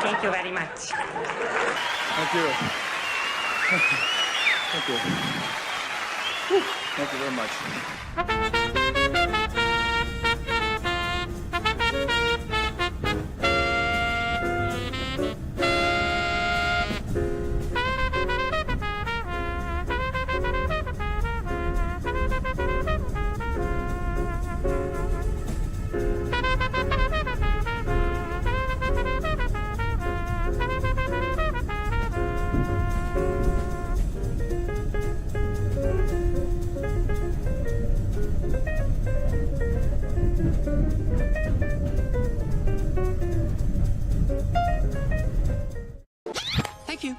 Thank you very much. Thank you. Thank you. Whew. Thank you very much. Thank you.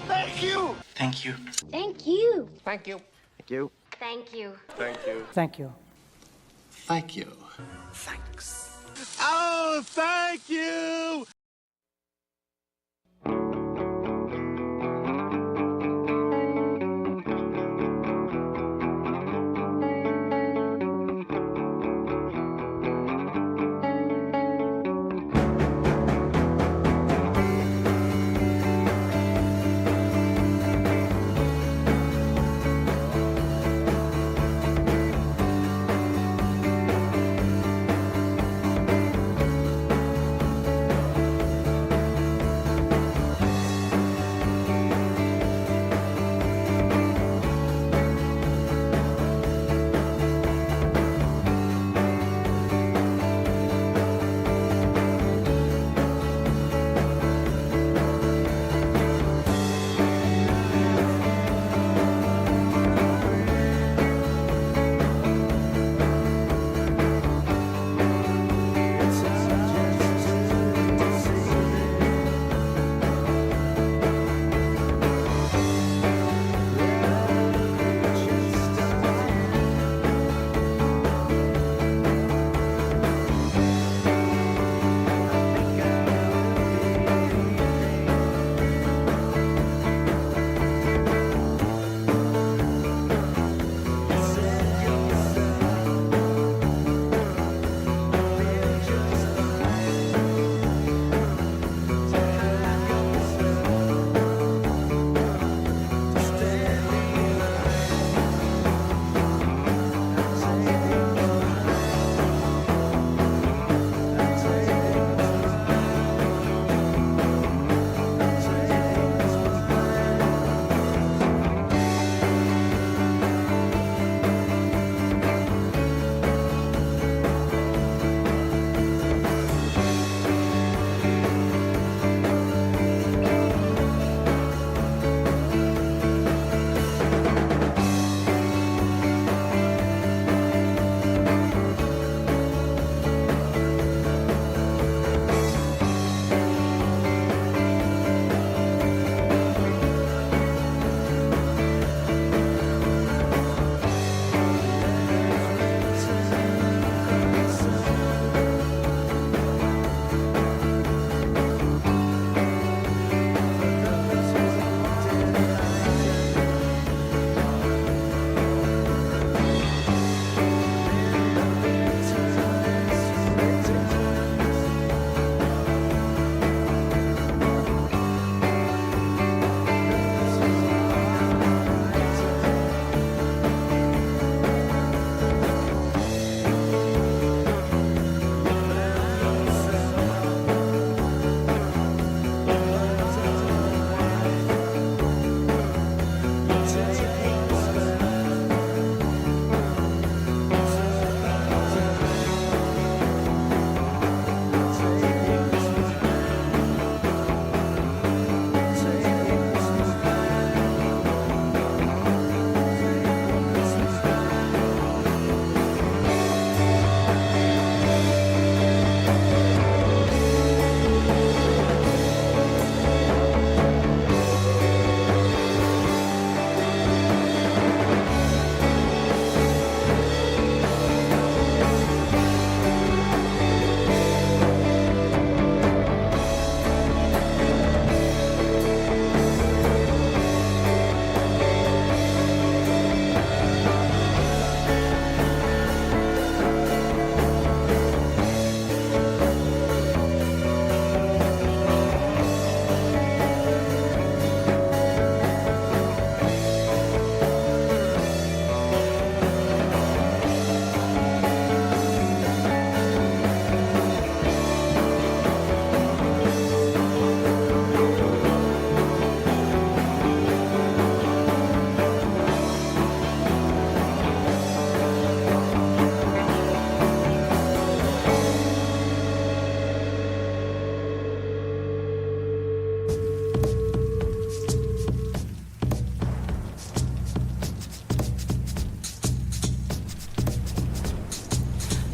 Thank you. Thank you. Thank you. Thank you. Thank you. Thank you. Thank you. Thank you. Thank you. Thanks. Oh, thank you.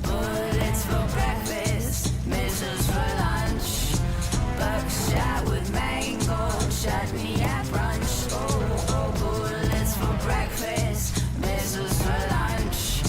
Bullets for breakfast, missiles for lunch. Buckshot with mango, chutney at brunch. Oh, bullets for breakfast, missiles for lunch.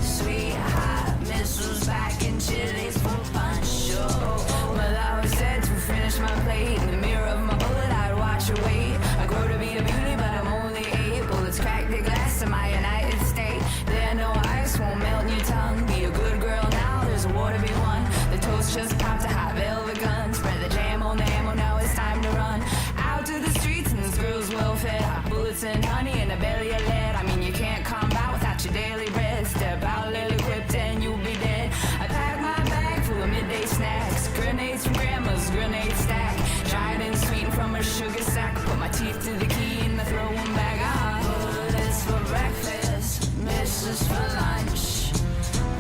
Sweet hot missiles back in chilies for punch. Oh, well, I was set to finish my plate. In the mirror of my bullet, I'd watch her wait. I grow to be a beauty, but I'm only 8. Bullets crack the glass in my United States. There no ice won't melt in your tongue. Be a good girl now, there's a war to be won. The toast just popped a hot velvet gun. Spread the jam on the ammo, now it's time to run. Out to the streets and this girl's well fed. Hot bullets and honey and a belly of lead. I mean, you can't combat without your daily bread. Step out ill equipped and you'll be dead. I pack my bag full of midday snacks. Grenades from grandma's grenade stack. Dried and sweetened from a sugar sack. Put my teeth to the key and I throw them back on. Bullets for breakfast, misses for lunch.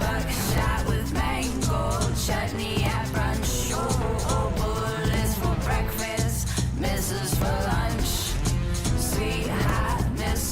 Buckshot with mango, chutney at brunch. Oh, bullets for breakfast, misses for lunch. Sweet hot misses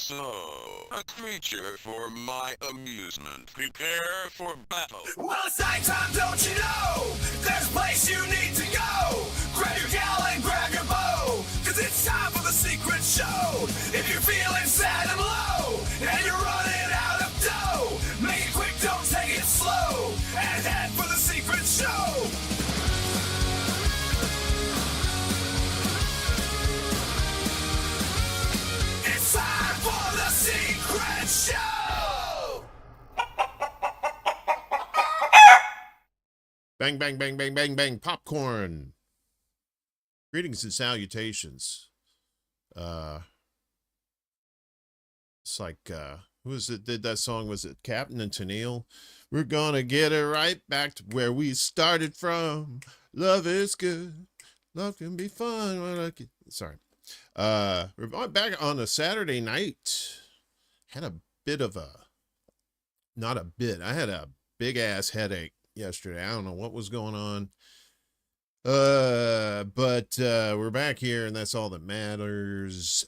So, a creature for my amusement. Prepare for battle. Well, it's nighttime, don't you know? There's a place you need to go. Grab your gal and grab your bow, 'cause it's time for the secret show. If you're feeling sad and low, and you're running out of dough, make it quick, don't take it slow, and head for the secret show. It's time for the secret show! Bang, bang, bang, bang, bang, bang, popcorn. Greetings and salutations. It's like, who was it did that song? Was it Captain and Tennille? We're gonna get it right back to where we started from. Love is good. Love can be fun. Sorry. We're back on a Saturday night. Had a bit of a, not a bit, I had a big ass headache yesterday. I don't know what was going on. But we're back here and that's all that matters.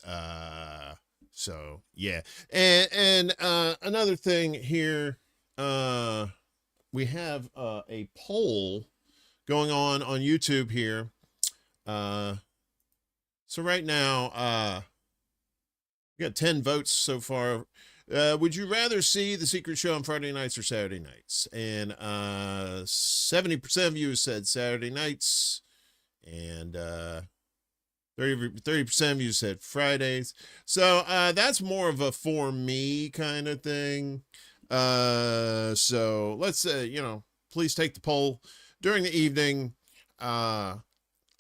So yeah. And another thing here, we have a poll going on YouTube here. So right now, we got 10 votes so far. Would you rather see the secret show on Friday nights or Saturday nights? And 70% of you said Saturday nights, and 30% of you said Fridays. So that's more of a for me kind of thing. So let's please take the poll during the evening.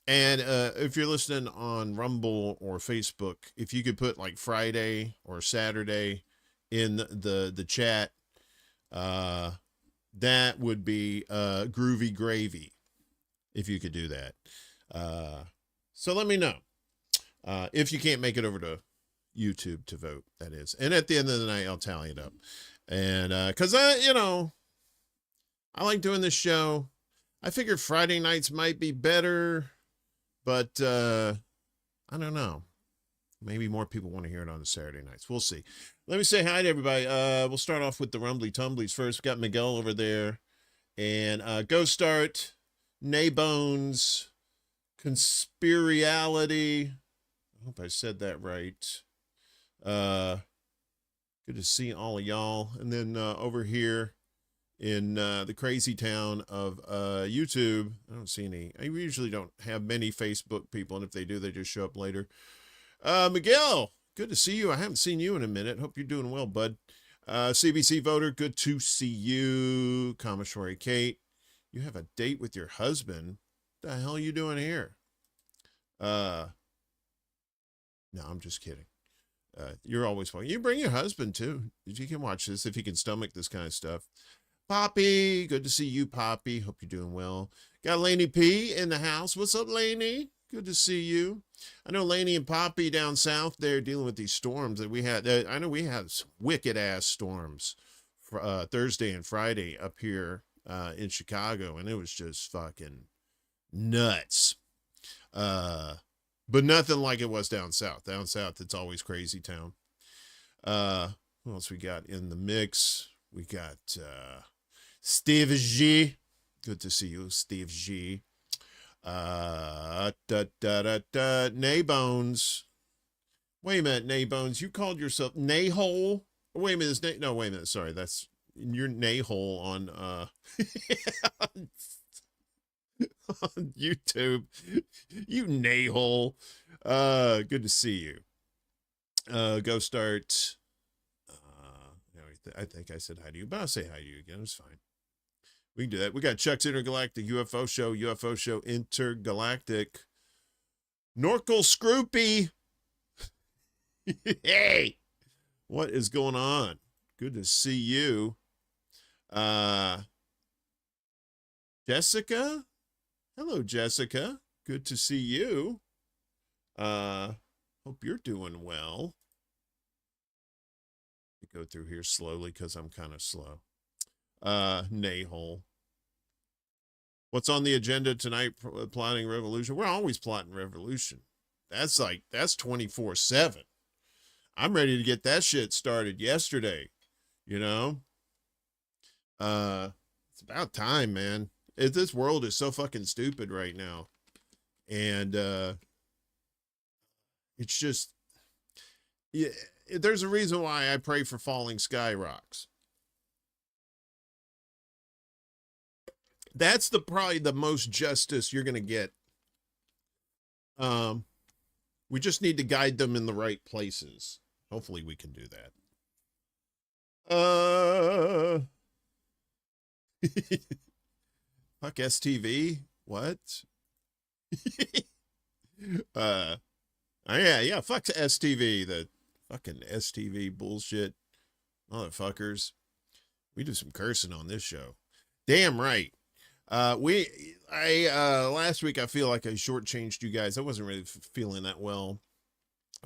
And if you're listening on Rumble or Facebook, if you could put like Friday or Saturday in the chat, that would be groovy gravy if you could do that. So let me know if you can't make it over to YouTube to vote, that is. And at the end of the night, I'll tally it up. And because I like doing this show. I figured Friday nights might be better, but I don't know. Maybe more people want to hear it on the Saturday nights. We'll see. Let me say hi to everybody. We'll start off with the Rumbly Tumblies first. We got Miguel over there. And Go Start, Naybones, Conspiriality. I hope I said that right. Good to see all of y'all. And then over here in the crazy town of YouTube, I don't see any. I usually don't have many Facebook people. And if they do, they just show up later. Miguel, good to see you. I haven't seen you in a minute. Hope you're doing well, bud. CBC voter, good to see you. Commissary Kate, you have a date with your husband. What the hell are you doing here? No, I'm just kidding. You're always welcome. You bring your husband too. You can watch this if he can stomach this kind of stuff. Poppy, good to see you, Poppy. Hope you're doing well. Got Lainey P in the house. What's up, Lainey? Good to see you. I know Lainey and Poppy down south, they're dealing with these storms that we had. I know we had some wicked ass storms for Thursday and Friday up here in Chicago, and it was just fucking nuts. But nothing like it was down south. Down south, it's always crazy town. What else we got in the mix? We got Steve G. Good to see you, Steve G. Naybones. Wait a minute, Naybones. You called yourself Nayhole? Wait a minute. Wait a minute. Sorry, that's your Nayhole on on YouTube. You Nayhole. Good to see you. Go Start. I think I said hi to you, but I'll say hi to you again. It's fine. We can do that. We got Chuck's Intergalactic UFO Show Intergalactic. Norkel Scroopy. Hey, what is going on? Good to see you. Jessica. Hello, Jessica. Good to see you. Hope you're doing well. Go through here slowly because I'm kind of slow. Nayhole. What's on the agenda tonight? Plotting revolution. We're always plotting revolution. That's 24/7. I'm ready to get that shit started yesterday, you know? It's about time, man. This world is so fucking stupid right now. And it's just, yeah, there's a reason why I pray for falling sky rocks. That's probably the most justice you're going to get. We just need to guide them in the right places. Hopefully we can do that. Fuck STV? What? Yeah, fuck STV, the fucking STV bullshit. Motherfuckers. We do some cursing on this show. Damn right. Last week I feel like I shortchanged you guys. I wasn't really feeling that well.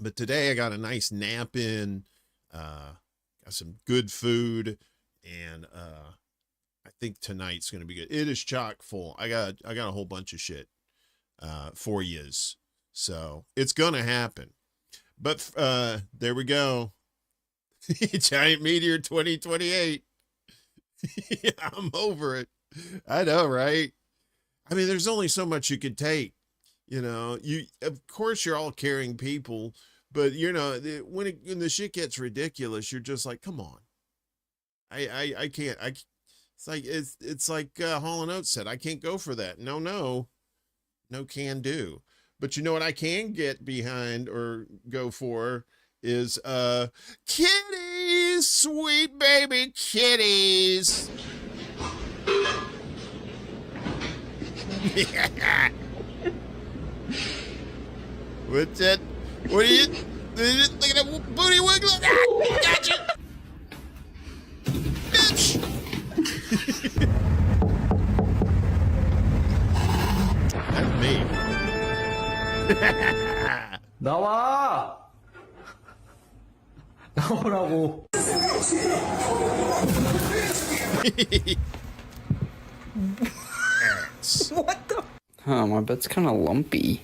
But today I got a nice nap in, got some good food, and I think tonight's gonna be good. It is chock full. I got a whole bunch of shit for yous. So it's gonna happen. But there we go. Giant Meteor 2028. I'm over it. I know, right? I mean, there's only so much you can take. You know, of course you're all caring people, but you know, when the shit gets ridiculous, you're just like, come on. I can't. It's like Hall & Oates said, I can't go for that. No can do. But you know what I can get behind or go for is kitties, sweet baby kitties. What's that? What are you? Look at that booty wiggle. Ah, gotcha. Bitch. That's me. 나와! 나오라고. What the? Oh, my butt's kind of lumpy.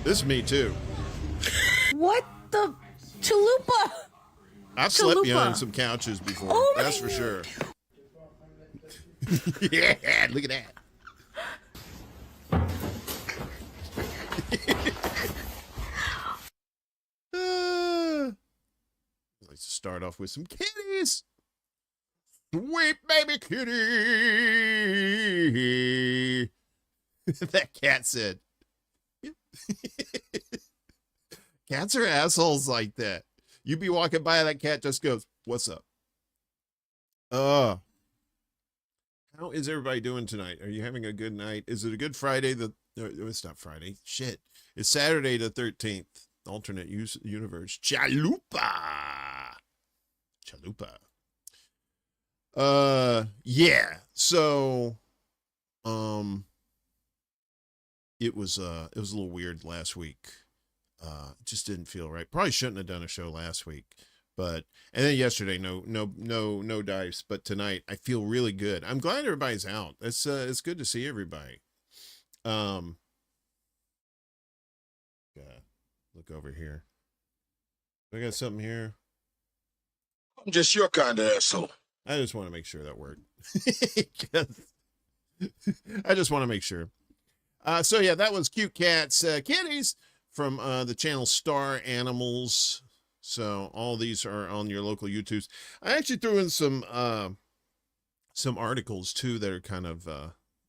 This is me too. What the chalupa? I've slept behind some couches before. Oh, that's for sure. Yeah, look at that. Let's start off with some kitties. Sweet baby kitty. That cat said. Cats are assholes like that. You be walking by, that cat just goes, "What's up?" How is everybody doing tonight? Are you having a good night? Is it a good Friday? It's not Friday. Shit. It's Saturday the 13th. Alternate universe. Chalupa. Yeah. So, it was a little weird last week. Just didn't feel right. Probably shouldn't have done a show last week, and then yesterday, no dice, but tonight I feel really good. I'm glad everybody's out. It's good to see everybody. Look over here. I got something here. I'm just your kind of asshole. I just want to make sure that worked. I just want to make sure. So yeah, that was Cute Cats, Kitties from the channel Star Animals. So all these are on your local YouTubes. I actually threw in some articles too that are kind of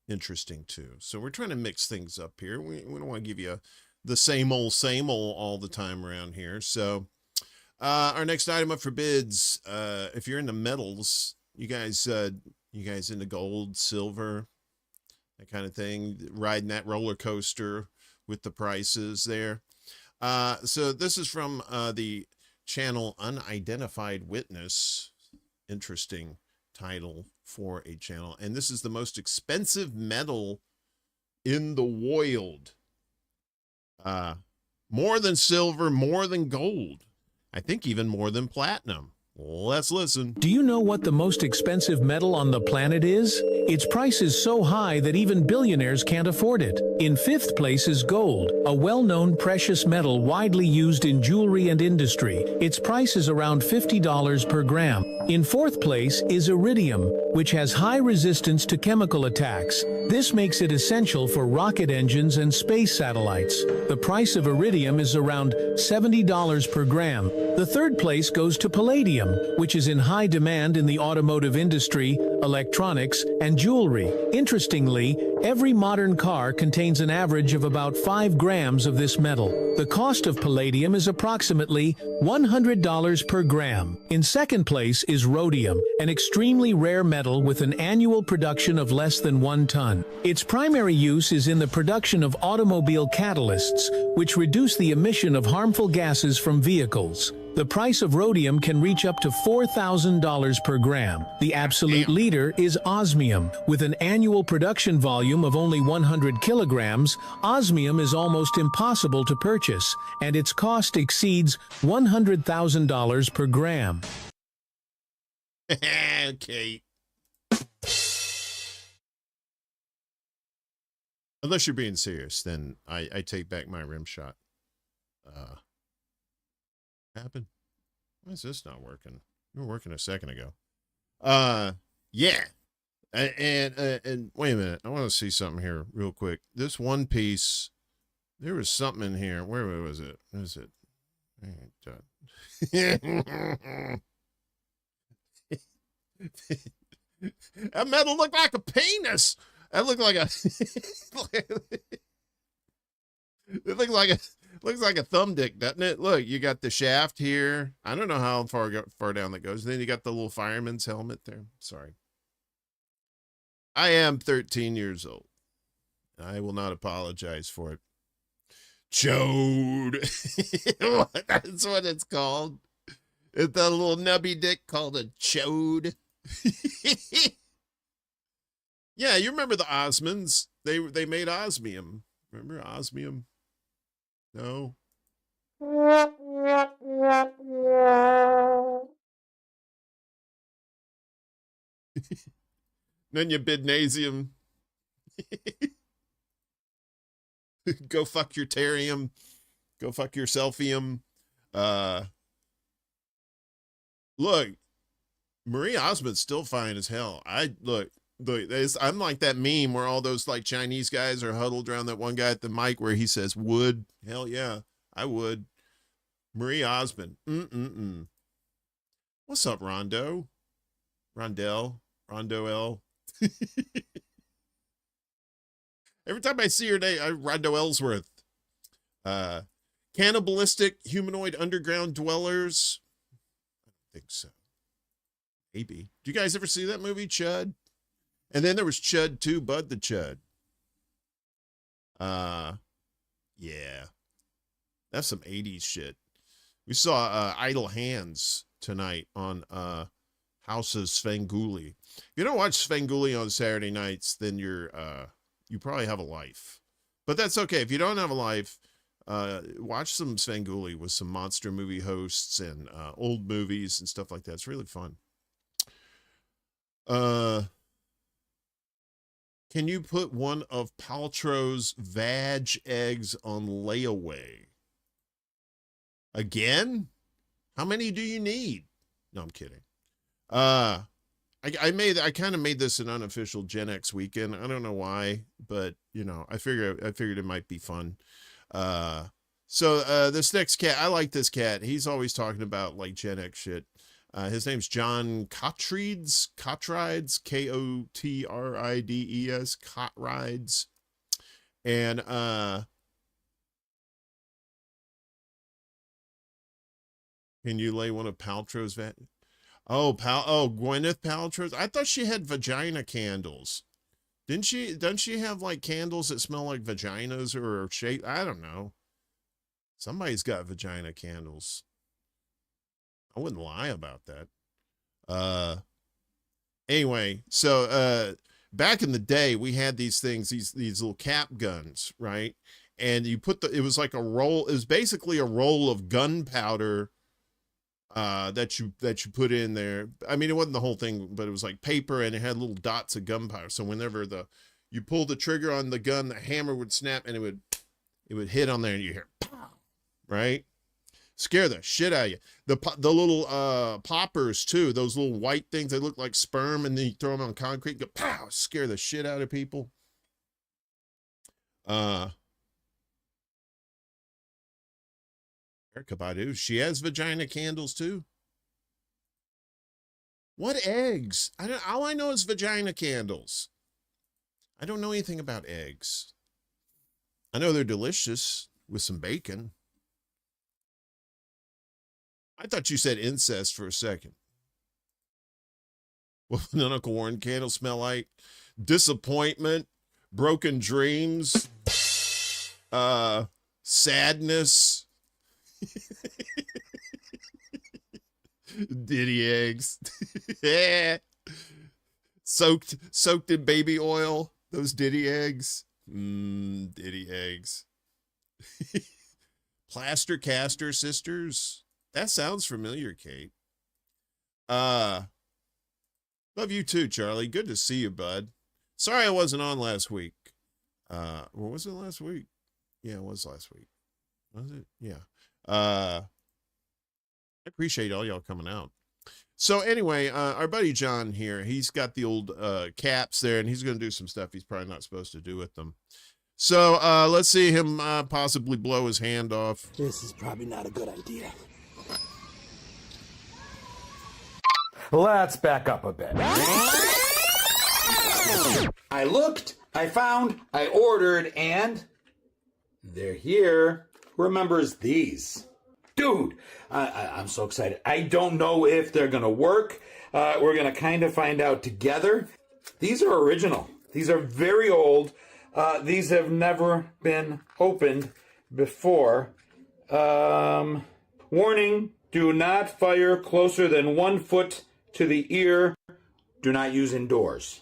interesting too. So we're trying to mix things up here. We don't want to give you the same old all the time around here. So our next item up for bids, if you're into metals, you guys into gold, silver, that kind of thing, riding that roller coaster with the prices there. So this is from the channel Unidentified Witness. Interesting title for a channel. And this is the most expensive metal in the world. More than silver, more than gold. I think even more than platinum. Let's listen. Do you know what the most expensive metal on the planet is? Its price is so high that even billionaires can't afford it. In 5th place is gold, a well-known precious metal widely used in jewelry and industry. Its price is around $50 per gram. In 4th place is iridium, which has high resistance to chemical attacks. This makes it essential for rocket engines and space satellites. The price of iridium is around $70 per gram. The 3rd place goes to palladium, which is in high demand in the automotive industry, electronics, and jewelry. Interestingly, every modern car contains an average of about 5 grams of this metal. The cost of palladium is approximately $100 per gram. In 2nd place is rhodium, an extremely rare metal with an annual production of less than 1 ton. Its primary use is in the production of automobile catalysts, which reduce the emission of harmful gases from vehicles. The price of rhodium can reach up to $4,000 per gram. The absolute leader is osmium. With an annual production volume of only 100 kilograms, osmium is almost impossible to purchase, and its cost exceeds $100,000 per gram. Okay. Unless you're being serious, then I take back my rim shot. Happened? Why is this not working? You were working a second ago. Yeah. And wait a minute. I want to see something here real quick. This one piece, there was something in here. Where was it? Where is it? That metal looked like a penis. That looked like a it looks like a thumb dick, doesn't it? Look, you got the shaft here. I don't know how far down that goes. And then you got the little fireman's helmet there. Sorry. I am 13 years old. I will not apologize for it. Chode. That's what it's called. It's a little nubby dick called a chode. Yeah, you remember the Osmonds? They made osmium. Remember osmium? No. Then you bidnasium. Go fuck your terium. Go fuck your selfium. Look, Marie Osmond's still fine as hell. I'm like that meme where all those like Chinese guys are huddled around that one guy at the mic where he says, would. Hell yeah, I would. Marie Osmond. What's up, Rondo? Rondo L. Every time I see her name, Rondo Ellsworth. Cannibalistic humanoid underground dwellers. I don't think so. Maybe. Do you guys ever see that movie, Chud? And then there was Chud 2, Bud the Chud. Yeah. That's some 80s shit. We saw Idle Hands tonight on House of Svengoolie. If you don't watch Svengoolie on Saturday nights, then you probably have a life. But that's okay. If you don't have a life, watch some Svengoolie with some monster movie hosts and old movies and stuff like that. It's really fun. Can you put one of Paltrow's vag eggs on layaway? Again? How many do you need? No, I'm kidding. I kind of made this an unofficial GenX weekend. I don't know why, but you know, I figured it might be fun. So this next cat, I like this cat. He's always talking about like GenX shit. His name's John Cotrides, Kotrides, Kotrides, Kotrides. And can you lay one of Paltrow's Gwyneth Paltrow's? I thought she had vagina candles. Doesn't she have like candles that smell like vaginas or shape? I don't know. Somebody's got vagina candles. I wouldn't lie about that. Anyway, so back in the day, we had these things, these little cap guns, right? And you put it was like a roll, it was basically a roll of gunpowder that you put in there. I mean, it wasn't the whole thing, but it was like paper and it had little dots of gunpowder. So whenever you pull the trigger on the gun, the hammer would snap and it would hit on there and you hear pow, right? Scare the shit out of you. The little poppers too, those little white things, they look like sperm, and then you throw them on concrete, go pow, scare the shit out of people. Erica Badu, she has vagina candles too. What eggs? All I know is vagina candles. I don't know anything about eggs. I know they're delicious with some bacon. I thought you said incest for a second. Well, then Uncle Warren candles smell like disappointment, broken dreams, sadness, ditty eggs, soaked in baby oil. Those ditty eggs, ditty eggs. Plaster Caster Sisters. That sounds familiar, Kate. Love you too, Charlie. Good to see you, bud. Sorry I wasn't on last week. Or was it last week? Yeah, it was last week. Was it? Yeah. I appreciate all y'all coming out. So anyway, our buddy John here, he's got the old caps there, and he's going to do some stuff he's probably not supposed to do with them. So let's see him possibly blow his hand off. This is probably not a good idea. Let's back up a bit. I looked, I found, I ordered, and they're here. Who remembers these? Dude, I'm so excited. I don't know if they're going to work. We're going to kind of find out together. These are original. These are very old. These have never been opened before. Warning, do not fire closer than 1 foot to the ear. Do not use indoors.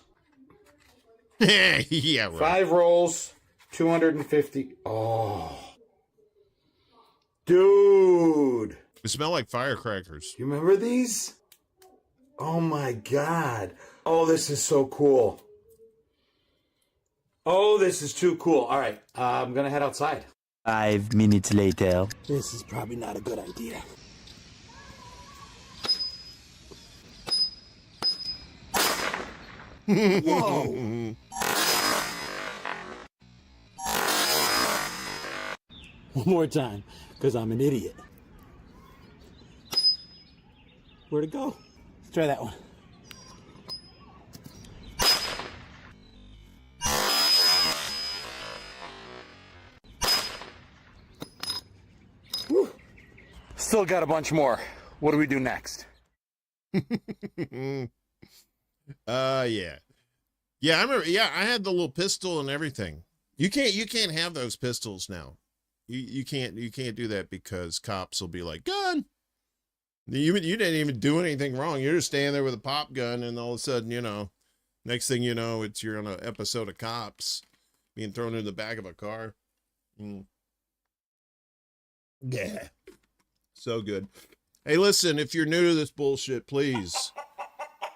Yeah, right. 5 rolls, 250. Oh. Dude. They smell like firecrackers. You remember these? Oh my God. Oh, this is so cool. Oh, this is too cool. All right, I'm going to head outside. 5 minutes later. This is probably not a good idea. Whoa. One more time, because I'm an idiot. Where'd it go? Let's try that one. Whew. Still got a bunch more. What do we do next? Yeah. Yeah, I remember. Yeah, I had the little pistol and everything. You can't have those pistols now. You can't do that because cops will be like, gun. You didn't even do anything wrong. You're just standing there with a pop gun, and all of a sudden, next thing you know, you're on an episode of Cops being thrown in the back of a car. Yeah. So good. Hey, listen, if you're new to this bullshit, please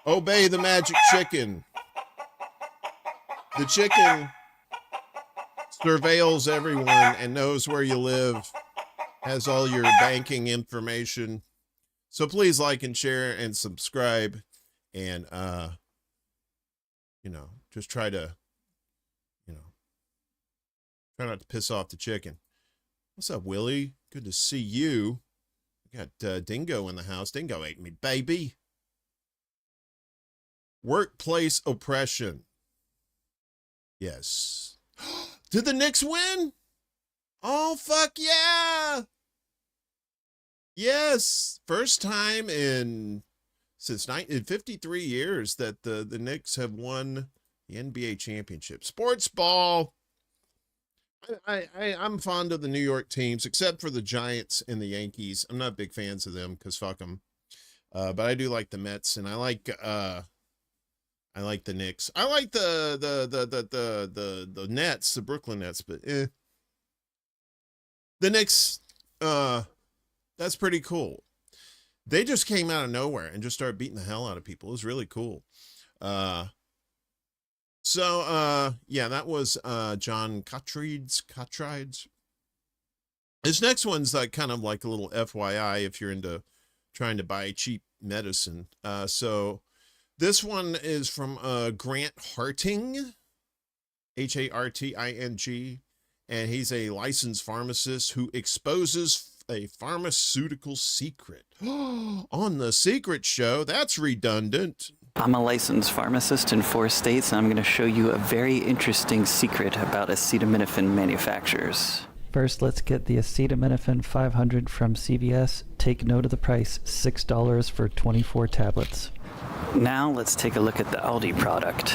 obey the magic chicken. The chicken surveils everyone and knows where you live, has all your banking information. So please like and share and subscribe, and just try to, try not to piss off the chicken. What's up, Willie? Good to see you. We got Dingo in the house. Dingo ate me, baby. Workplace oppression. Yes. Did the Knicks win? Oh, fuck yeah. Yes. First time since 53 years that the Knicks have won the NBA championship. Sports ball. I'm fond of the New York teams, except for the Giants and the Yankees. I'm not big fans of them because fuck them. But I do like the Mets, and I like the Knicks. I like the Nets, the Brooklyn Nets, but the Knicks, that's pretty cool. they just came out of nowhere and just started beating the hell out of people. It was really cool. Yeah, that was John Cotrides. This next one's like kind of like a little FYI if you're into trying to buy cheap medicine. So this one is from Grant Harting, Harting, and he's a licensed pharmacist who exposes a pharmaceutical secret on the Secret Show. That's redundant. I'm a licensed pharmacist in 4 states, and I'm going to show you a very interesting secret about acetaminophen manufacturers. First, let's get the acetaminophen 500 from CVS. Take note of the price, $6 for 24 tablets. Now, let's take a look at the Aldi product.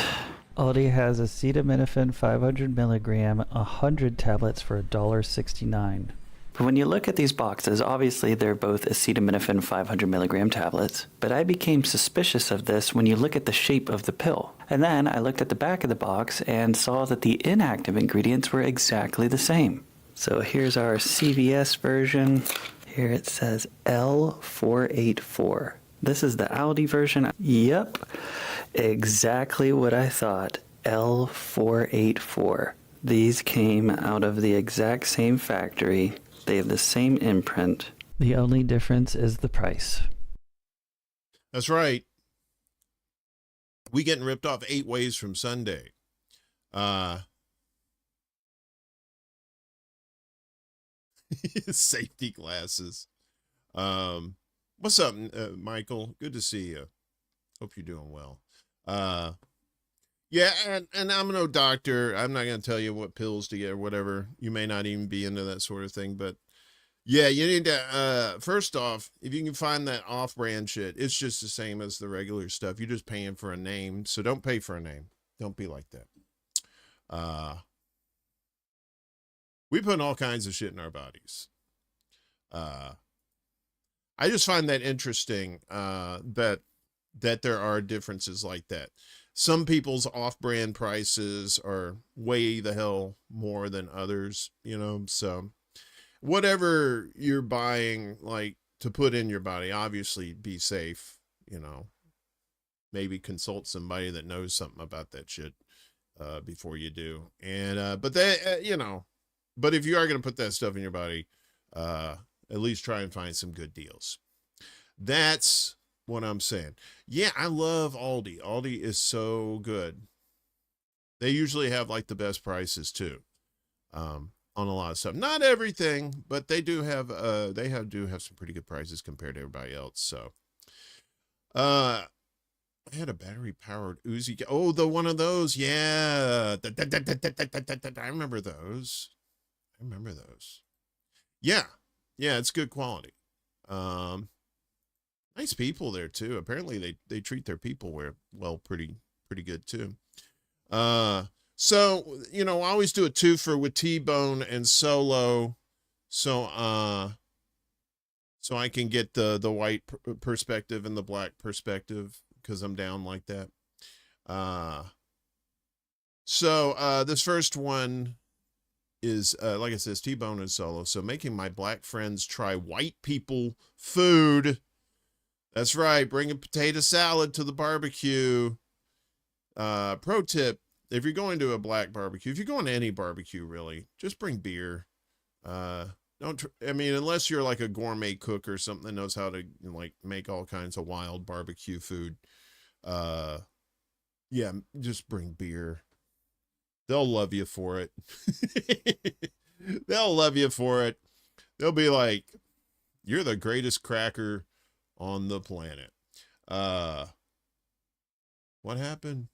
Aldi has acetaminophen 500 milligram, 100 tablets for $1.69. But when you look at these boxes, obviously they're both acetaminophen 500 milligram tablets, but I became suspicious of this when you look at the shape of the pill. And then I looked at the back of the box and saw that the inactive ingredients were exactly the same. So here's our CVS version. Here it says L484. This is the Aldi version. Yep, exactly what I thought, L484. These came out of the exact same factory. They have the same imprint. The only difference is the price. That's right. We getting ripped off 8 ways from Sunday. Safety glasses. What's up, Michael? Good to see you. Hope you're doing well. Yeah, and I'm no doctor. I'm not going to tell you what pills to get or whatever. You may not even be into that sort of thing, but yeah, you need to, first off, if you can find that off-brand shit, it's just the same as the regular stuff. You're just paying for a name, so don't pay for a name. Don't be like that. We put all kinds of shit in our bodies. I just find that interesting, that there are differences like that. Some people's off-brand prices are way the hell more than others, you know, so whatever you're buying, like, to put in your body, obviously be safe, you know, maybe consult somebody that knows something about that shit, before you do. And, but they, you know, but if you are going to put that stuff in your body, at least try and find some good deals. That's what I'm saying. Yeah, I love Aldi. Aldi is so good. They usually have like the best prices too, on a lot of stuff. Not everything, but they do have do have some pretty good prices compared to everybody else. So, I had a battery powered Uzi. Oh, the one of those. Yeah. I remember those. Yeah. Yeah. It's good quality. Nice people there too. Apparently they treat their people well, pretty good too. So, you know, I always do a twofer with T-Bone and Solo. So I can get the white perspective and the black perspective, because I'm down like that. So this first one is, like I said, T-Bone and Solo. So making my black friends try white people food. That's right. Bring a potato salad to the barbecue. Pro tip, if you're going to a black barbecue, if you're going to any barbecue, really, just bring beer. Unless you're like a gourmet cook or something that knows how to, like, make all kinds of wild barbecue food. Yeah, just bring beer. They'll love you for it. They'll love you for it. They'll be like, you're the greatest cracker on the planet. What happened?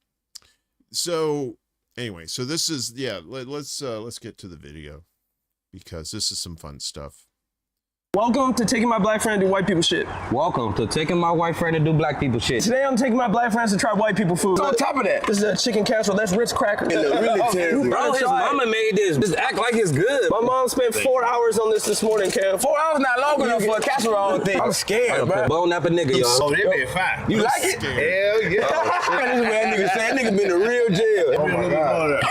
So anyway, so this is, yeah, let's get to the video, because this is some fun stuff. Welcome to taking my black friend to do white people shit. Welcome to taking my white friend to do black people shit. Today I'm taking my black friends to try white people food. So on top of that, this is a chicken casserole. That's Ritz crackers. Really terrible. Bro, his mama made this. Just act like it's good. My mom spent 4 hours on this morning, Cam. 4 hours not long enough for a casserole thing. I'm scared, bro. Bone up a nigga, y'all. Oh, they been fine. You like it? Hell yeah. This is what that nigga said. That nigga been to real jail. Oh my God.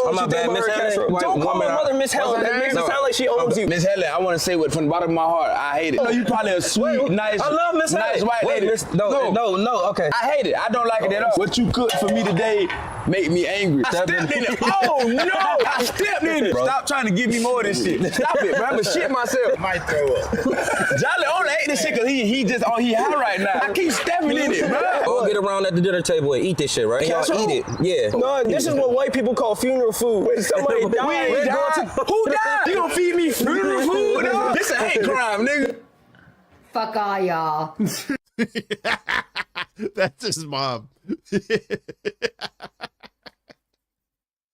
I'm my bad, Miss Helen. Don't call my mother Miss Helen. That makes it sound like she owns you. Miss Helen, I want to say what from the bottom of my heart, I hate it. I know you probably a sweet, nice, I love Miss nice Hay. white lady. No, okay. I hate it. I don't like it at all. What you cooked for me today made me angry. I stepped in it. Oh no! I stepped in it. Bro. Stop trying to give me more of this shit. Stop it, bro. I'm gonna shit myself. I might throw up. Jolly only ate this shit because he just he high right now. I keep stepping in it, bro. We'll get around at the dinner table and eat this shit, right? Y'all eat it. Yeah. No, this is what white people call funeral food. When somebody died. Who died? You gonna feed me funeral food, dog? This a hate crime, nigga. Fuck all y'all. That's his mom.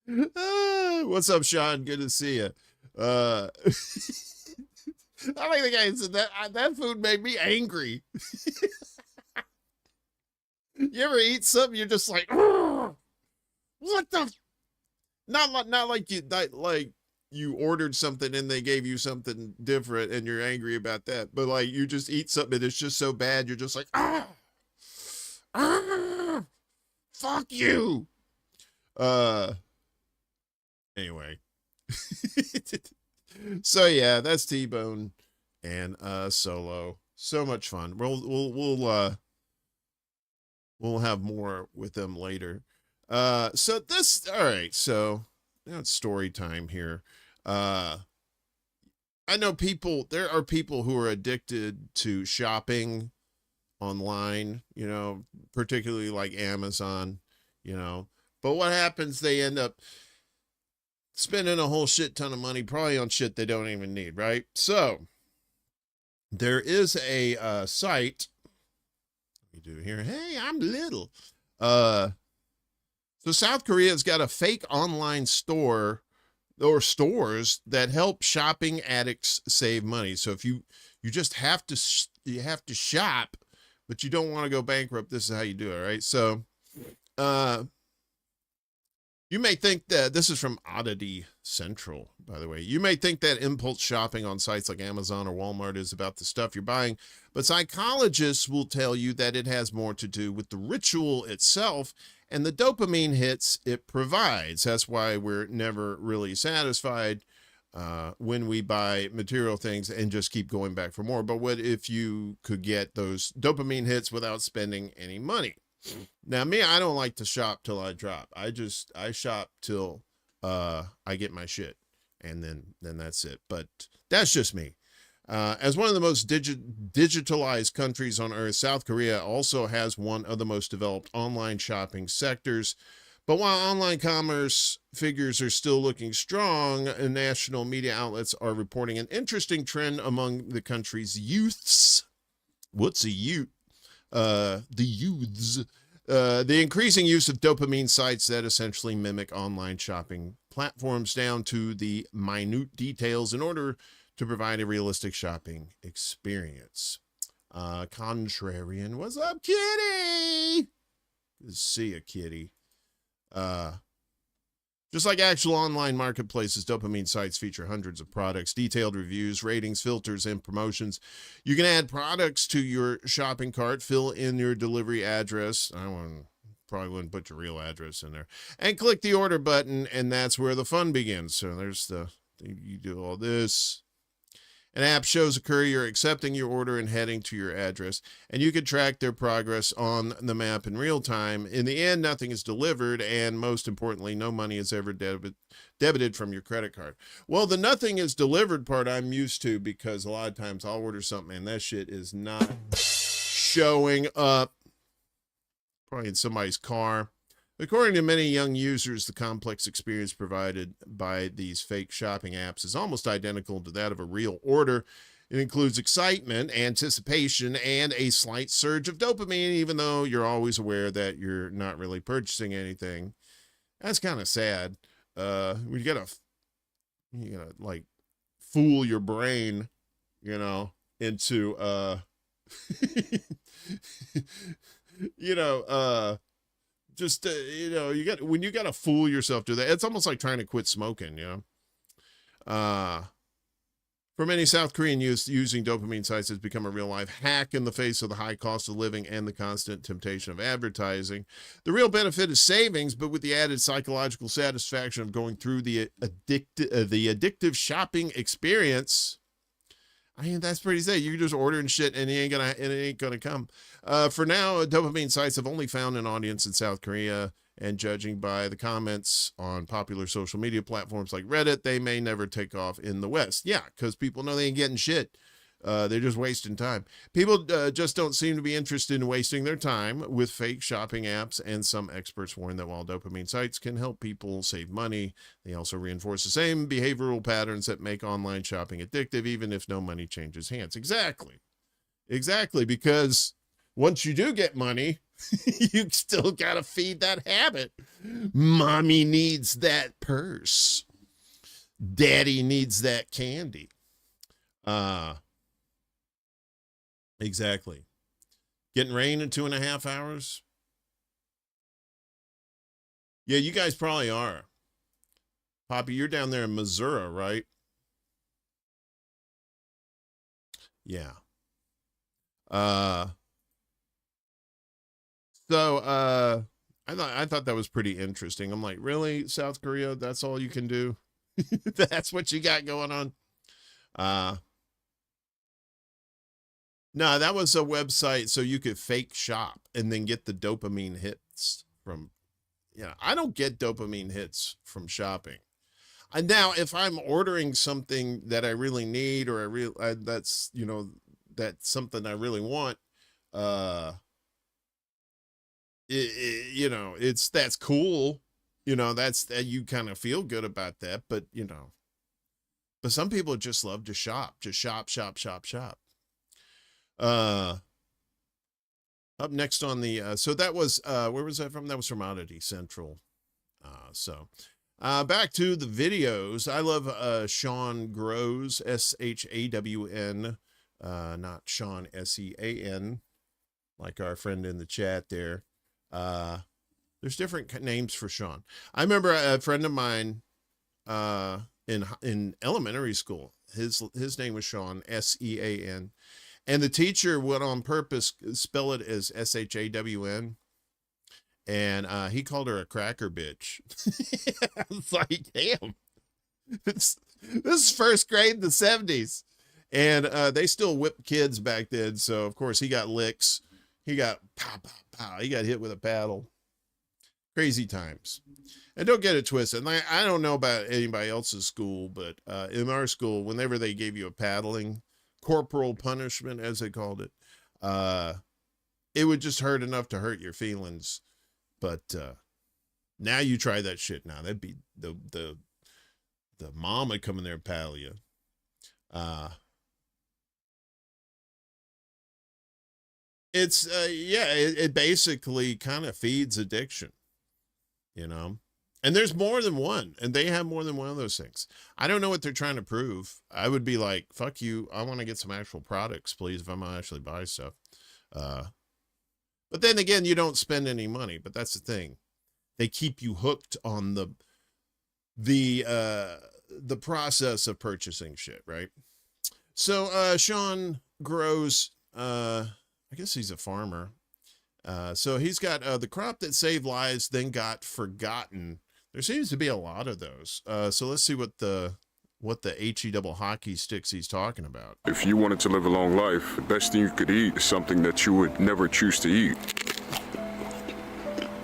What's up, Sean? Good to see you. I like the guy said that food made me angry. You ever eat something you're just like, what the? Not like you ordered something and they gave you something different and you're angry about that, but like you just eat something that's just so bad you're just like, fuck you. Anyway. So yeah, that's T-Bone and Solo. So much fun. We'll have more with them later. All right, so now it's story time here. I know there are people who are addicted to shopping online, particularly like Amazon, but what happens? They end up spending a whole shit ton of money, probably on shit they don't even need, right? So there is a site we do here. Hey, I'm little. So South Korea's got a fake online store or stores that help shopping addicts save money. So if you just have to shop, but you don't want to go bankrupt, this is how you do it, right? So you may think that this is from Oddity Central, by the way. You may think that impulse shopping on sites like Amazon or Walmart is about the stuff you're buying, but psychologists will tell you that it has more to do with the ritual itself and the dopamine hits it provides. That's why we're never really satisfied when we buy material things and just keep going back for more. But what if you could get those dopamine hits without spending any money? Now, me, I don't like to shop till I drop. I shop till I get my shit, and then that's it. But that's just me. As one of the most digitalized countries on earth, South Korea also has one of the most developed online shopping sectors. But while online commerce figures are still looking strong, national media outlets are reporting an interesting trend among the country's youths. What's a youth? The youths. The increasing use of dopamine sites that essentially mimic online shopping platforms down to the minute details in order to provide a realistic shopping experience. Contrarian, what's up, kitty? Good to see you, kitty. Just like actual online marketplaces, dopamine sites feature hundreds of products, detailed reviews, ratings, filters, and promotions. You can add products to your shopping cart, fill in your delivery address. Probably wouldn't put your real address in there, and click the order button, and that's where the fun begins. So there's you do all this. An app shows a courier accepting your order and heading to your address, and you can track their progress on the map in real time. In the end, nothing is delivered, and most importantly, no money is ever debited from your credit card. Well, the nothing is delivered part I'm used to, because a lot of times I'll order something and that shit is not showing up, probably in somebody's car. According to many young users, the complex experience provided by these fake shopping apps is almost identical to that of a real order. It includes excitement, anticipation, and a slight surge of dopamine, even though you're always aware that you're not really purchasing anything. That's kind of sad. You gotta like fool your brain, into when you gotta fool yourself to that. It's almost like trying to quit smoking, For many South Korean youth, using dopamine sites has become a real life hack in the face of the high cost of living and the constant temptation of advertising. The real benefit is savings, but with the added psychological satisfaction of going through the addictive shopping experience. I mean, that's pretty safe. You're just ordering shit and it ain't gonna come. For now, dopamine sites have only found an audience in South Korea, and judging by the comments on popular social media platforms like Reddit, they may never take off in the West. Yeah, because people know they ain't getting shit. They're just wasting time. People just don't seem to be interested in wasting their time with fake shopping apps, and some experts warn that while dopamine sites can help people save money, they also reinforce the same behavioral patterns that make online shopping addictive, even if no money changes hands. Exactly, because once you do get money, you still gotta feed that habit. Mommy needs that purse. Daddy needs that candy. Exactly. Getting rain in 2.5 hours. Yeah, you guys probably are. Poppy, you're down there in Missouri, right? Yeah. I thought that was pretty interesting. I'm like, really? South Korea, that's all you can do? That's what you got going on? No, that was a website so you could fake shop and then get the dopamine hits from, I don't get dopamine hits from shopping. And now if I'm ordering something that I really need, or that's, that's something I really want, that's cool. That's, you kind of feel good about that, but some people just love to shop, shop. Up next on the, so that was, where was that from? That was from Oddity Central. Back to the videos. I love, Sean Grows, SHAWN, not Sean, SEAN, like our friend in the chat there. There's different names for Sean. I remember a friend of mine, in elementary school, his name was Sean, SEAN. And the teacher would on purpose spell it as SHAWN. And he called her a cracker bitch. It's like, damn. This is first grade in the 70s. And they still whipped kids back then. So, of course, he got licks. He got pow, pow, pow. He got hit with a paddle. Crazy times. And don't get it twisted. And I don't know about anybody else's school, but in our school, whenever they gave you a paddling, corporal punishment, as they called it, it would just hurt enough to hurt your feelings. But now you try that shit now. That'd be the mom would come in there and paddle you. It's it basically kind of feeds addiction, and there's more than one, and they have more than one of those things. I don't know what they're trying to prove. I would be like, fuck you. I want to get some actual products, please, if I'm going to actually buy stuff. But then again, you don't spend any money, but that's the thing. They keep you hooked on the process of purchasing shit, right? So, Sean Grows, I guess he's a farmer. So he's got, the crop that saved lives then got forgotten. There seems to be a lot of those. So let's see what the HE double hockey sticks he's talking about. If you wanted to live a long life, the best thing you could eat is something that you would never choose to eat.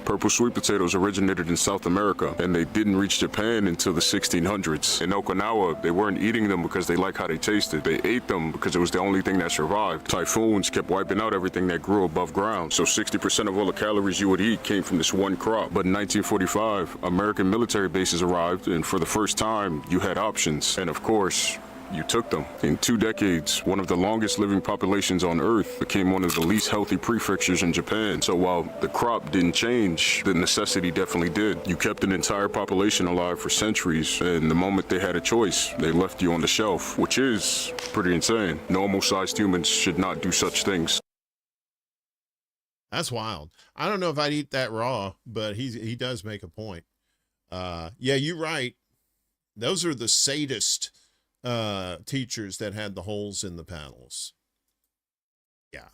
Purple sweet potatoes originated in South America, and they didn't reach Japan until the 1600s. In Okinawa, they weren't eating them because they liked how they tasted. They ate them because it was the only thing that survived. Typhoons kept wiping out everything that grew above ground, so 60% of all the calories you would eat came from this one crop. But in 1945, American military bases arrived, and for the first time, you had options. And of course, you took them. In 2 decades, one of the longest living populations on Earth became one of the least healthy prefectures in Japan. So while the crop didn't change, the necessity definitely did. You kept an entire population alive for centuries, and the moment they had a choice, they left you on the shelf, which is pretty insane. Normal-sized humans should not do such things. That's wild. I don't know if I'd eat that raw, but he does make a point. Yeah, you're right. Those are the sadist teachers that had the holes in the paddles. Yeah.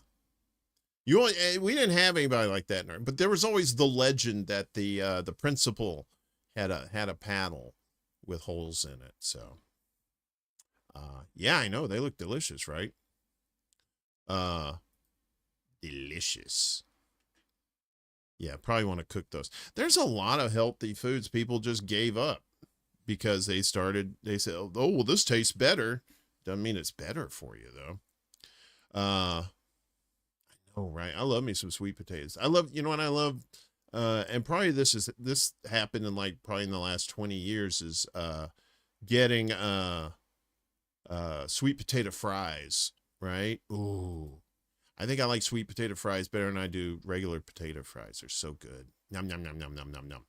We didn't have anybody like that, but there was always the legend that the principal had a paddle with holes in it. So, Yeah, I know. They look delicious, right? Delicious. Yeah, probably want to cook those. There's a lot of healthy foods people just gave up because they said, oh, well, this tastes better. Doesn't mean it's better for you, though. I know, right? I love me some sweet potatoes. I love, you know what I love? And probably this happened in like probably in the last 20 years is getting sweet potato fries, right? Ooh. I think I like sweet potato fries better than I do regular potato fries. They're so good. Nom, nom, nom, nom, nom, nom, nom.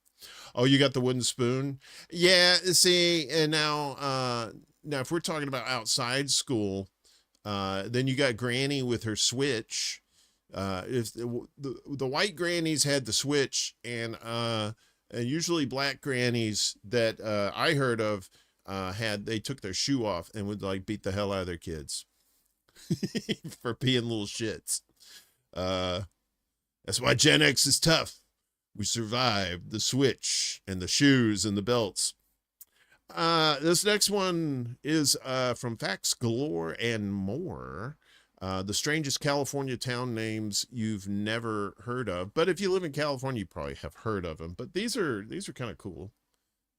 Oh, you got the wooden spoon? Yeah, see, and now if we're talking about outside school, then you got Granny with her Switch. If the white grannies had the Switch, and usually black grannies that I heard of they took their shoe off and would like beat the hell out of their kids for being little shits. That's why Gen X is tough. We survived the Switch and the shoes and the belts. This next one is from Facts Galore and More. The strangest California town names you've never heard of. But if you live in California, you probably have heard of them. But these are kind of cool.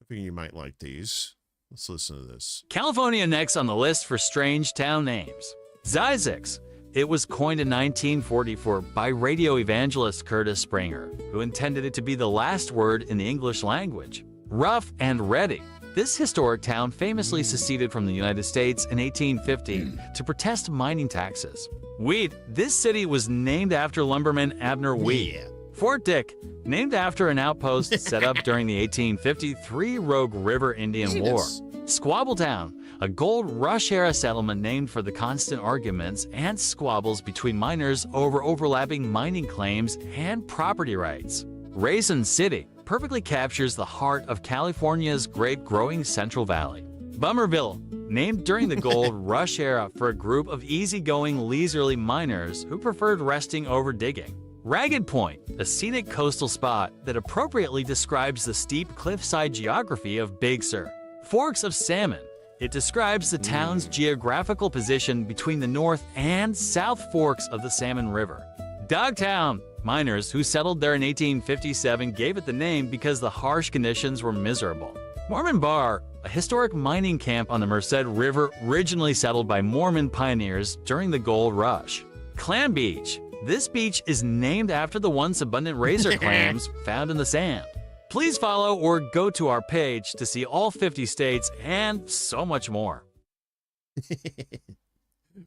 I think you might like these. Let's listen to this. California next on the list for strange town names. Zyzix. It was coined in 1944 by radio evangelist Curtis Springer, who intended it to be the last word in the English language. Rough and Ready. This historic town famously seceded from the United States in 1850 to protest mining taxes. Weed. This city was named after lumberman Abner Weed. Yeah. Fort Dick, named after an outpost set up during the 1853 Rogue River Indian War. Squabbletown, a gold rush-era settlement named for the constant arguments and squabbles between miners over overlapping mining claims and property rights. Raisin City perfectly captures the heart of California's great growing Central Valley. Bummerville, named during the gold rush era for a group of easygoing, leisurely miners who preferred resting over digging. Ragged Point, a scenic coastal spot that appropriately describes the steep cliffside geography of Big Sur. Forks of Salmon. It describes the town's geographical position between the north and south forks of the Salmon River. Dogtown. Miners who settled there in 1857 gave it the name because the harsh conditions were miserable. Mormon Bar, a historic mining camp on the Merced River originally settled by Mormon pioneers during the gold rush. Clam Beach. This beach is named after the once abundant razor clams found in the sand. Please follow or go to our page to see all 50 states and so much more.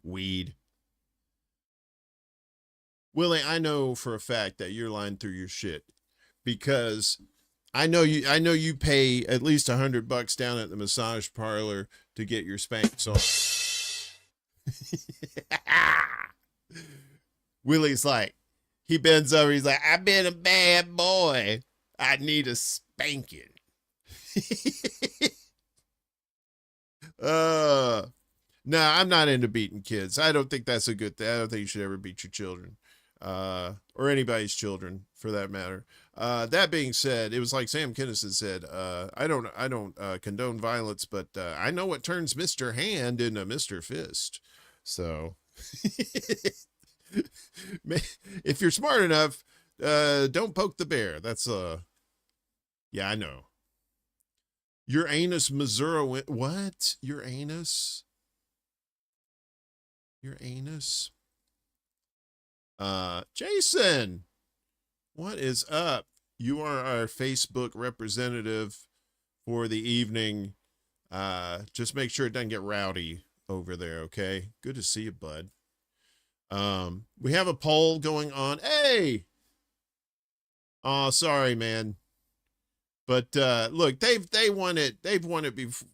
Weed. Willie, I know for a fact that you're lying through your shit because I know you pay at least $100 down at the massage parlor to get your spanks on. Willie's like, he bends over, he's like, I've been a bad boy. I need a spanking. No, I'm not into beating kids. I don't think that's a good thing. I don't think you should ever beat your children. Or anybody's children for that matter. That being said, it was like Sam Kinison said, I don't condone violence, but I know what turns Mr. Hand into Mr. Fist. So if you're smart enough, don't poke the bear. That's yeah, I know. Your anus Missouri what? Your anus? Your anus? Jason, what is up? You are our Facebook representative for the evening. Just make sure it doesn't get rowdy over there, okay? Good to see you, bud. We have a poll going on. Hey! Oh, sorry, man. But look, they've won it before,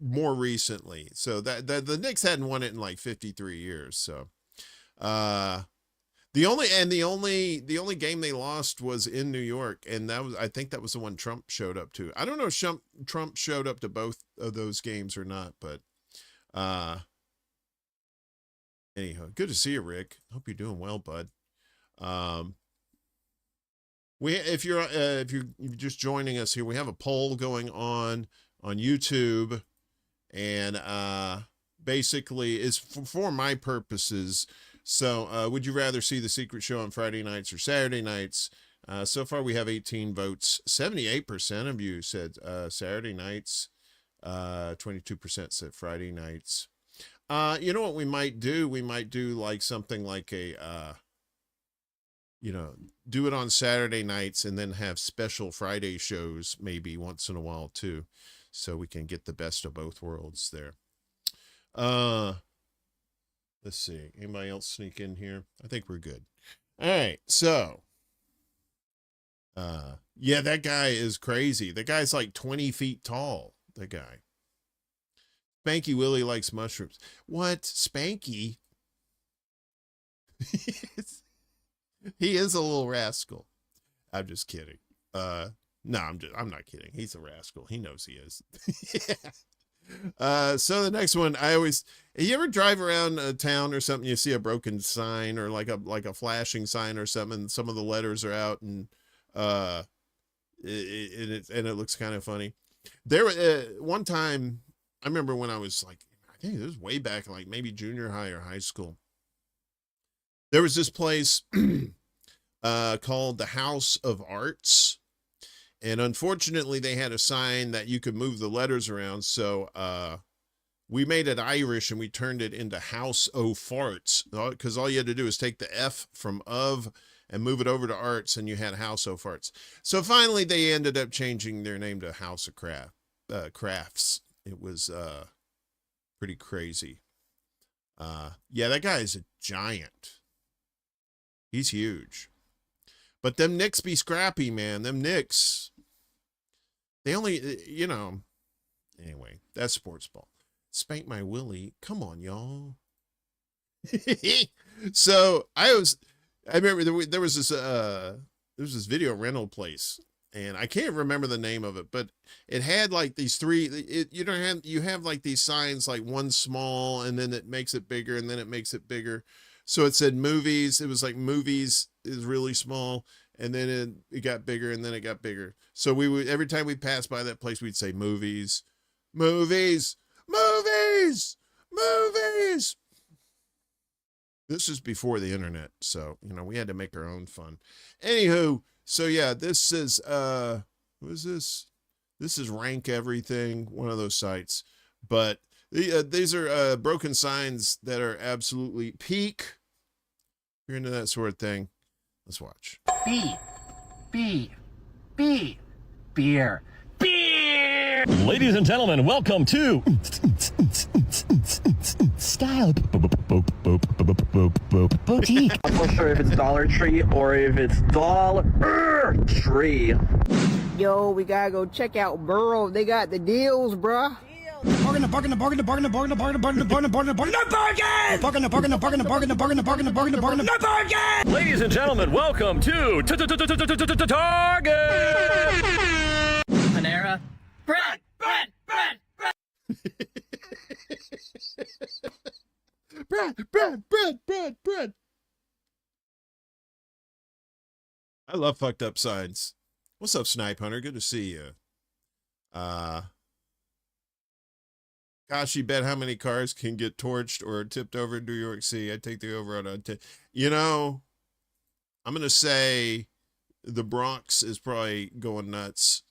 more recently. So that the Knicks hadn't won it in like 53 years, so the only game they lost was in New York, and I think that was the one Trump showed up to. I don't know if Trump showed up to both of those games or not, but anyhow, good to see you, Rick. Hope you're doing well, bud. If you're just joining us here, we have a poll going on YouTube, and basically is for my purposes. So would you rather see the secret show on Friday nights or Saturday nights? So far we have 18 votes. 78% of you said Saturday nights. 22% said Friday nights. You know what we might do? We might do like something like a, do it on Saturday nights and then have special Friday shows maybe once in a while too. So we can get the best of both worlds there. Let's see. Anybody else sneak in here? I think we're good. All right. So, yeah, that guy is crazy. The guy's like 20 feet tall. The guy. Spanky Willie likes mushrooms. What? Spanky? He is a little rascal. I'm just kidding. No, I'm not kidding. He's a rascal. He knows he is. So the next one, you ever drive around a town or something, you see a broken sign or like a flashing sign or something, and some of the letters are out, and it looks kind of funny. There one time, I remember when I was like, I think it was way back, like maybe junior high or high school. There was this place called the House of Arts. And unfortunately, they had a sign that you could move the letters around. So we made it Irish and we turned it into House o' Farts. Because all you had to do is take the F from of and move it over to Arts, and you had House o' Farts. So finally, they ended up changing their name to House of Crafts. It was pretty crazy. Yeah, that guy is a giant. He's huge. But them Knicks be scrappy, man. Them Knicks, they only, anyway, that's sports ball. Spank my Willie. Come on, y'all. So I remember there was this video rental place, and I can't remember the name of it, but it had like these you have like these signs, like one small, and then it makes it bigger, and then it makes it bigger. So it said movies. It was like movies is really small, and then it got bigger, and then it got bigger. So we would, every time we passed by that place, we'd say movies, movies, movies, movies. This is before the internet, so we had to make our own fun. Anywho, so yeah, this is what is this? This is Rank Everything, one of those sites, but these are broken signs that are absolutely peak. If you're into that sort of thing, let's watch. Beer. Ladies and gentlemen, welcome to Style Boutique. I'm not sure if it's Dollar Tree or if it's Dollar Tree. Yo, we gotta go check out Burrow. They got the deals, bruh. Ladies and gentlemen, welcome to Target. Panera. Bread. Bread. I love fucked up signs. What's up, Snipe Hunter? Good to see you. Gosh, you bet how many cars can get torched or tipped over in New York City. I take the over on I'm going to say the Bronx is probably going nuts.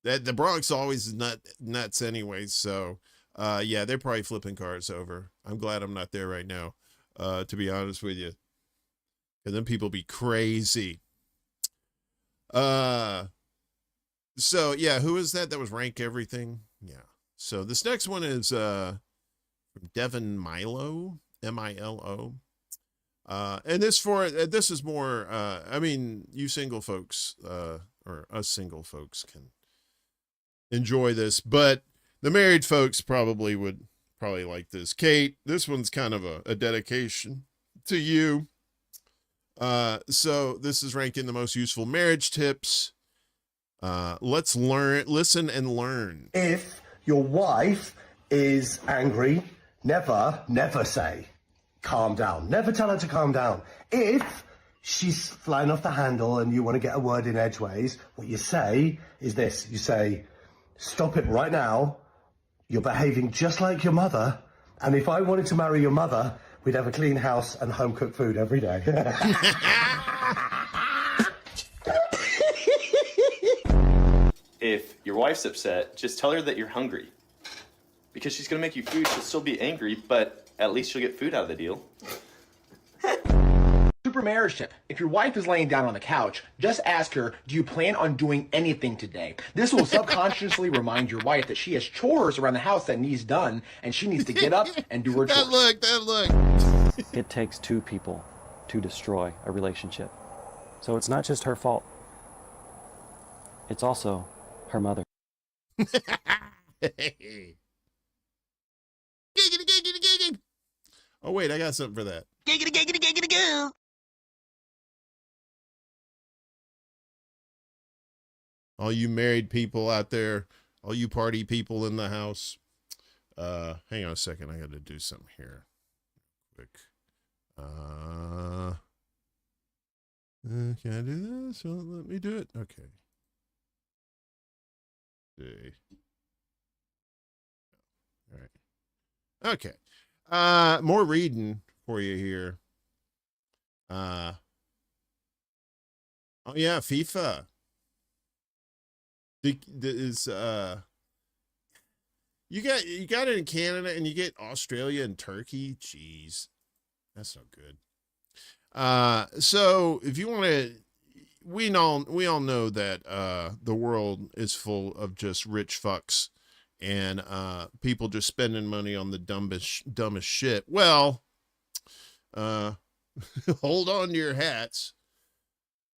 The Bronx always is nuts anyway. So, yeah, they're probably flipping cars over. I'm glad I'm not there right now, to be honest with you. And then people be crazy. So, yeah, who is that? That was Rank Everything. Yeah. So this next one is from Devin Milo, Milo. And this is more, you single folks, or us single folks can enjoy this, but the married folks probably like this. Kate, this one's kind of a dedication to you. So this is ranking the most useful marriage tips. Let's listen and learn. If your wife is angry, never say, calm down. Never tell her to calm down. If she's flying off the handle and you want to get a word in edgeways, what you say is this. You say, stop it right now. You're behaving just like your mother. And if I wanted to marry your mother, we'd have a clean house and home-cooked food every day. If your wife's upset, just tell her that you're hungry. Because she's gonna make you food, she'll still be angry, but at least she'll get food out of the deal. Super marriage tip. If your wife is laying down on the couch, just ask her, do you plan on doing anything today? This will subconsciously remind your wife that she has chores around the house that needs done, and she needs to get up and do her chores. That look. It takes two people to destroy a relationship. So it's not just her fault. It's also her mother. Oh, wait, I got something for that. All you married people out there, all you party people in the house. Hang on a second. I got to do something here. Quick. Can I do this? Well, let me do it. Okay. See. All right. Okay. More reading for you here. Oh yeah, FIFA. Is you got it in Canada and you get Australia and Turkey. Jeez, that's not good. So if you want to, we all know that the world is full of just rich fucks and people just spending money on the dumbest shit. Well, hold on to your hats.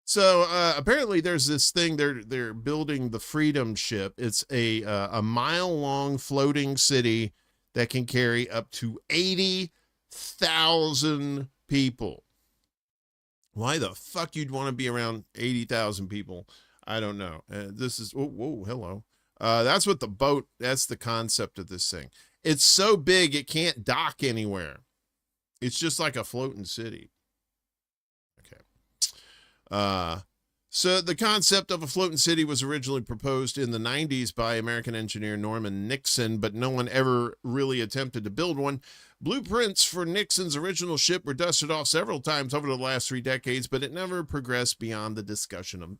So apparently there's this thing they're building the Freedom Ship. It's a mile-long floating city that can carry up to 80,000 people. Why the fuck you'd want to be around 80,000 people? I don't know. This is whoa, hello. That's what that's the concept of this thing. It's so big it can't dock anywhere. It's just like a floating city. So the concept of a floating city was originally proposed in the 90s by American engineer Norman Nixon, but no one ever really attempted to build one. Blueprints for Nixon's original ship were dusted off several times over the last 3 decades, but it never progressed beyond the discussion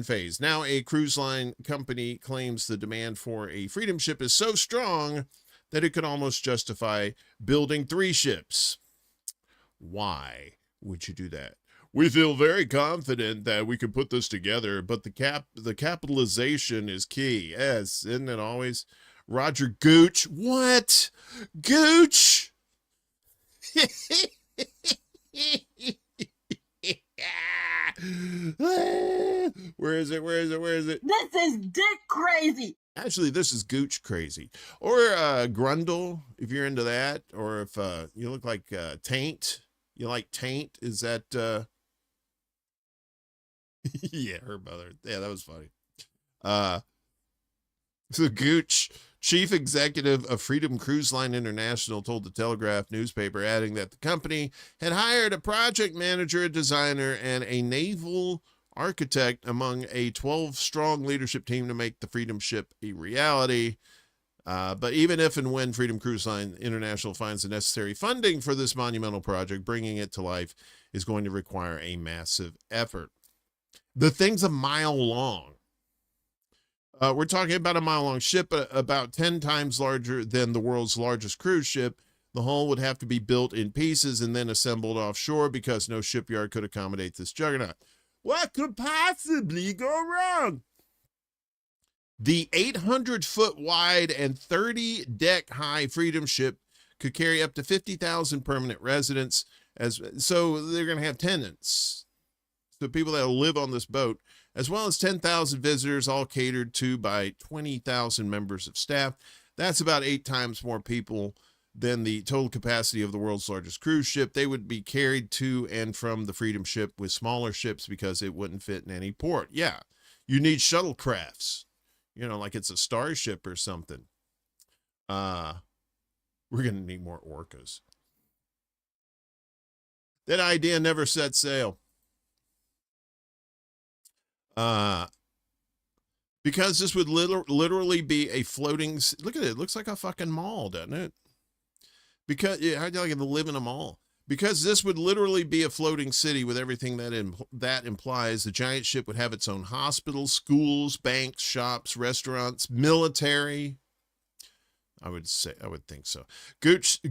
phase. Now a cruise line company claims the demand for a Freedom Ship is so strong that it could almost justify building 3 ships. Why would you do that? We feel very confident that we can put this together, but the capitalization is key. Yes, isn't it always? Roger Gooch. What? Gooch? Where is it? This is dick crazy. Actually, this is Gooch crazy. Or Grundle, if you're into that. Or if you look like Taint. You like Taint? Is that... yeah, her mother. Yeah, that was funny. So Gooch, chief executive of Freedom Cruise Line International, told the Telegraph newspaper, adding that the company had hired a project manager, a designer, and a naval architect among a 12-strong leadership team to make the Freedom Ship a reality. But even if and when Freedom Cruise Line International finds the necessary funding for this monumental project, bringing it to life is going to require a massive effort. The thing's a mile long. We're talking about a mile-long ship, about 10 times larger than the world's largest cruise ship. The hull would have to be built in pieces and then assembled offshore because no shipyard could accommodate this juggernaut. What could possibly go wrong? The 800-foot wide and 30-deck high Freedom Ship could carry up to 50,000 permanent residents. So they're going to have tenants. The people that will live on this boat, as well as 10,000 visitors, all catered to by 20,000 members of staff. That's about 8 times more people than the total capacity of the world's largest cruise ship. They would be carried to and from the Freedom Ship with smaller ships because it wouldn't fit in any port. Yeah, you need shuttlecrafts, like it's a starship or something. We're going to need more orcas. That idea never set sail. Because this would literally be a floating. Look at it. It looks like a fucking mall, doesn't it? Because how do you like to live in a mall? Because this would literally be a floating city with everything that implies. The giant ship would have its own hospitals, schools, banks, shops, restaurants, military. I would think so. Gooch,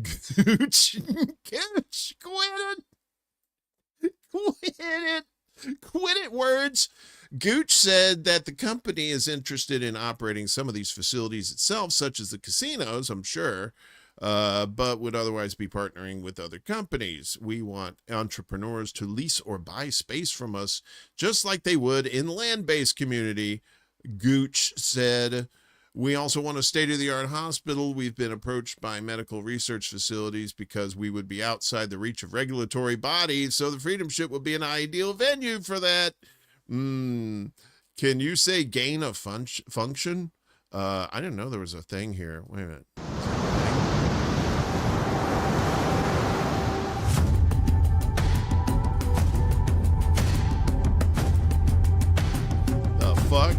quit it, words. Gooch said that the company is interested in operating some of these facilities itself, such as the casinos, I'm sure, but would otherwise be partnering with other companies. We want entrepreneurs to lease or buy space from us, just like they would in land-based community, Gooch said. We also want a state-of-the-art hospital. We've been approached by medical research facilities because we would be outside the reach of regulatory bodies, so the Freedom Ship would be an ideal venue for that. Can you say gain of function? I didn't know there was a thing here. Wait a minute. The fuck?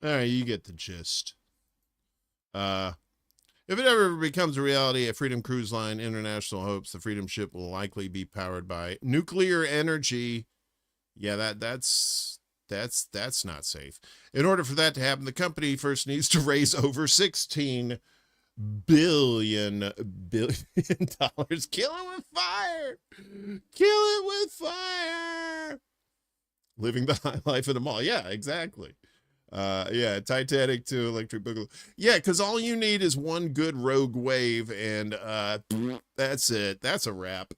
All right, you get the gist. If it ever becomes a reality, a Freedom Cruise Line International hopes the Freedom Ship will likely be powered by nuclear energy. Yeah, that's not safe. In order for that to happen, the company first needs to raise over $16 billion. Kill it with fire. Kill it with fire. Living the high life in a mall. Yeah, exactly. Yeah, Titanic to Electric Boogaloo. Yeah, because all you need is one good rogue wave, and that's it. That's a wrap.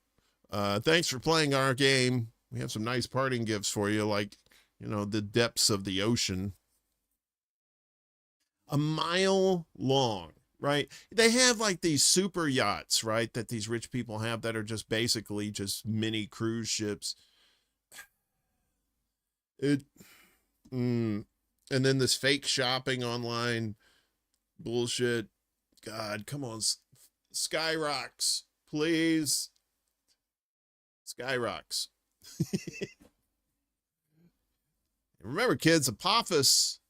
Thanks for playing our game. We have some nice parting gifts for you, like, you know, the depths of the ocean. A mile long, right? They have like these super yachts, right, that these rich people have that are just basically just mini cruise ships. And then this fake shopping online bullshit. God, come on. Skyrocks, please. Skyrocks. Remember, kids, Apophis,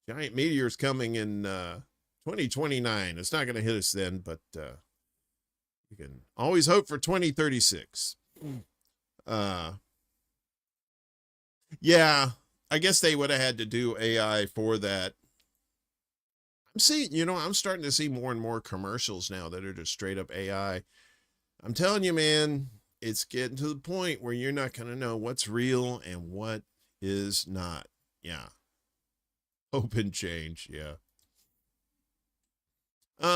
giant meteor's coming in 2029. It's not going to hit us then, but you can always hope for 2036. Yeah. I guess they would have had to do AI for that. I'm starting to see more and more commercials now that are just straight up AI. I'm telling you, man, it's getting to the point where you're not going to know what's real and what is not. Yeah. Hope and change. Yeah.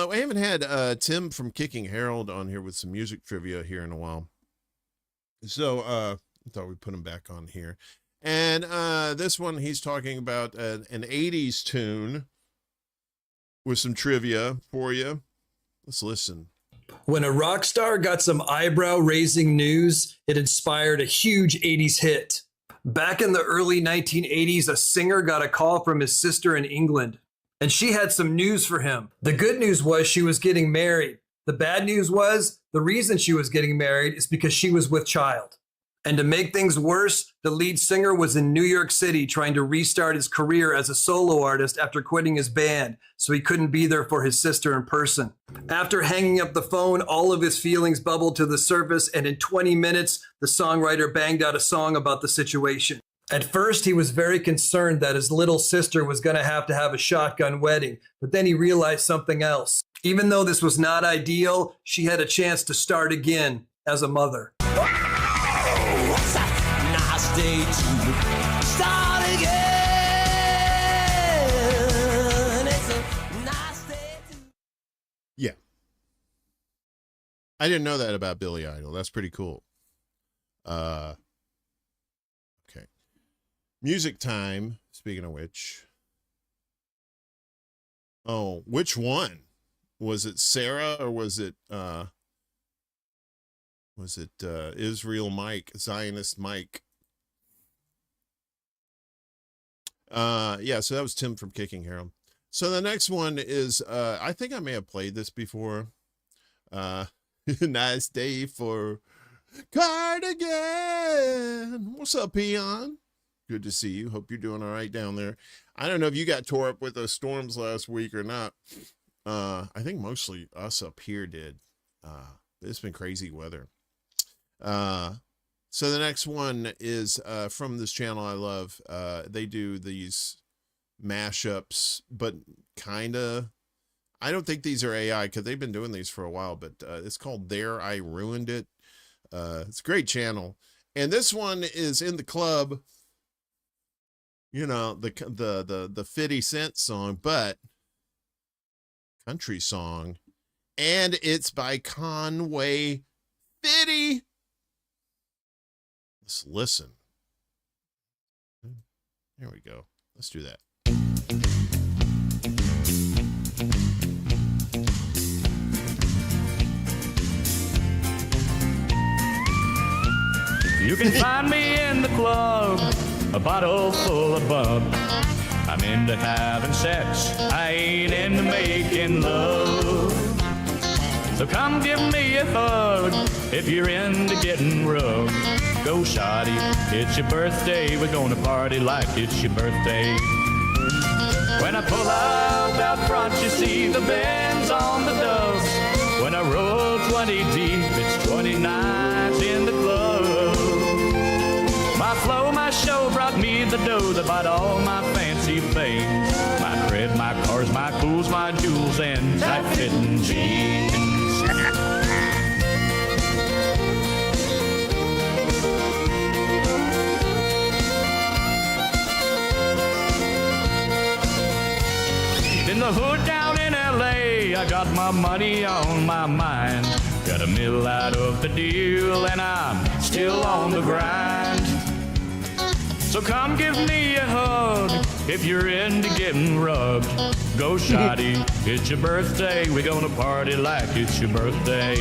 We haven't had Tim from Kicking Harold on here with some music trivia here in a while. So I thought we'd put him back on here. And this one, he's talking about an 80s tune with some trivia for you. Let's listen. When a rock star got some eyebrow-raising news, it inspired a huge 80s hit. Back in the early 1980s, a singer got a call from his sister in England, and she had some news for him. The good news was she was getting married. The bad news was the reason she was getting married is because she was with child. And to make things worse, the lead singer was in New York City trying to restart his career as a solo artist after quitting his band, so he couldn't be there for his sister in person. After hanging up the phone, all of his feelings bubbled to the surface, and in 20 minutes, the songwriter banged out a song about the situation. At first, he was very concerned that his little sister was going to have a shotgun wedding, but then he realized something else. Even though this was not ideal, she had a chance to start again as a mother. What's a nice day to start again? It's a nice day to... Yeah. I didn't know that about Billy Idol. That's pretty cool. Okay. Music time, speaking of which. Oh, which one? Was it Sarah or was it Israel Mike, Zionist Mike? Yeah, so that was Tim from Kicking Harold. So the next one is I think I may have played this before. Nice day for Cardigan. What's up, Peon? Good to see you. Hope you're doing all right down there. I don't know if you got tore up with those storms last week or not. I think mostly us up here did. It's been crazy weather. So the next one is from this channel I love. They do these mashups, but kind of, I don't think these are AI because they've been doing these for a while, but it's called There I Ruined It. It's a great channel. And this one is in the club, you know, the 50 Cent song, but country song, and it's by Conway Fitty. Let's listen. There we go. Let's do that. You can find me in the club, a bottle full of bub. I'm into having sex, I ain't into making love. So come give me a hug if you're into getting rough. Go shoddy, it's your birthday, we're gonna party like it's your birthday. When I pull out out front, you see the bands on the dubs. When I roll 20 deep, it's 29s in the club. My flow, my show brought me the dough that bought all my fancy things. My crib, my cars, my cools, my jewels, and tight-fitting jeans. In the hood down in L.A., I got my money on my mind. Got a mill out of the deal, and I'm still on the grind. So come give me a hug if you're into getting rubbed. Go shoddy, it's your birthday, we're gonna party like it's your birthday.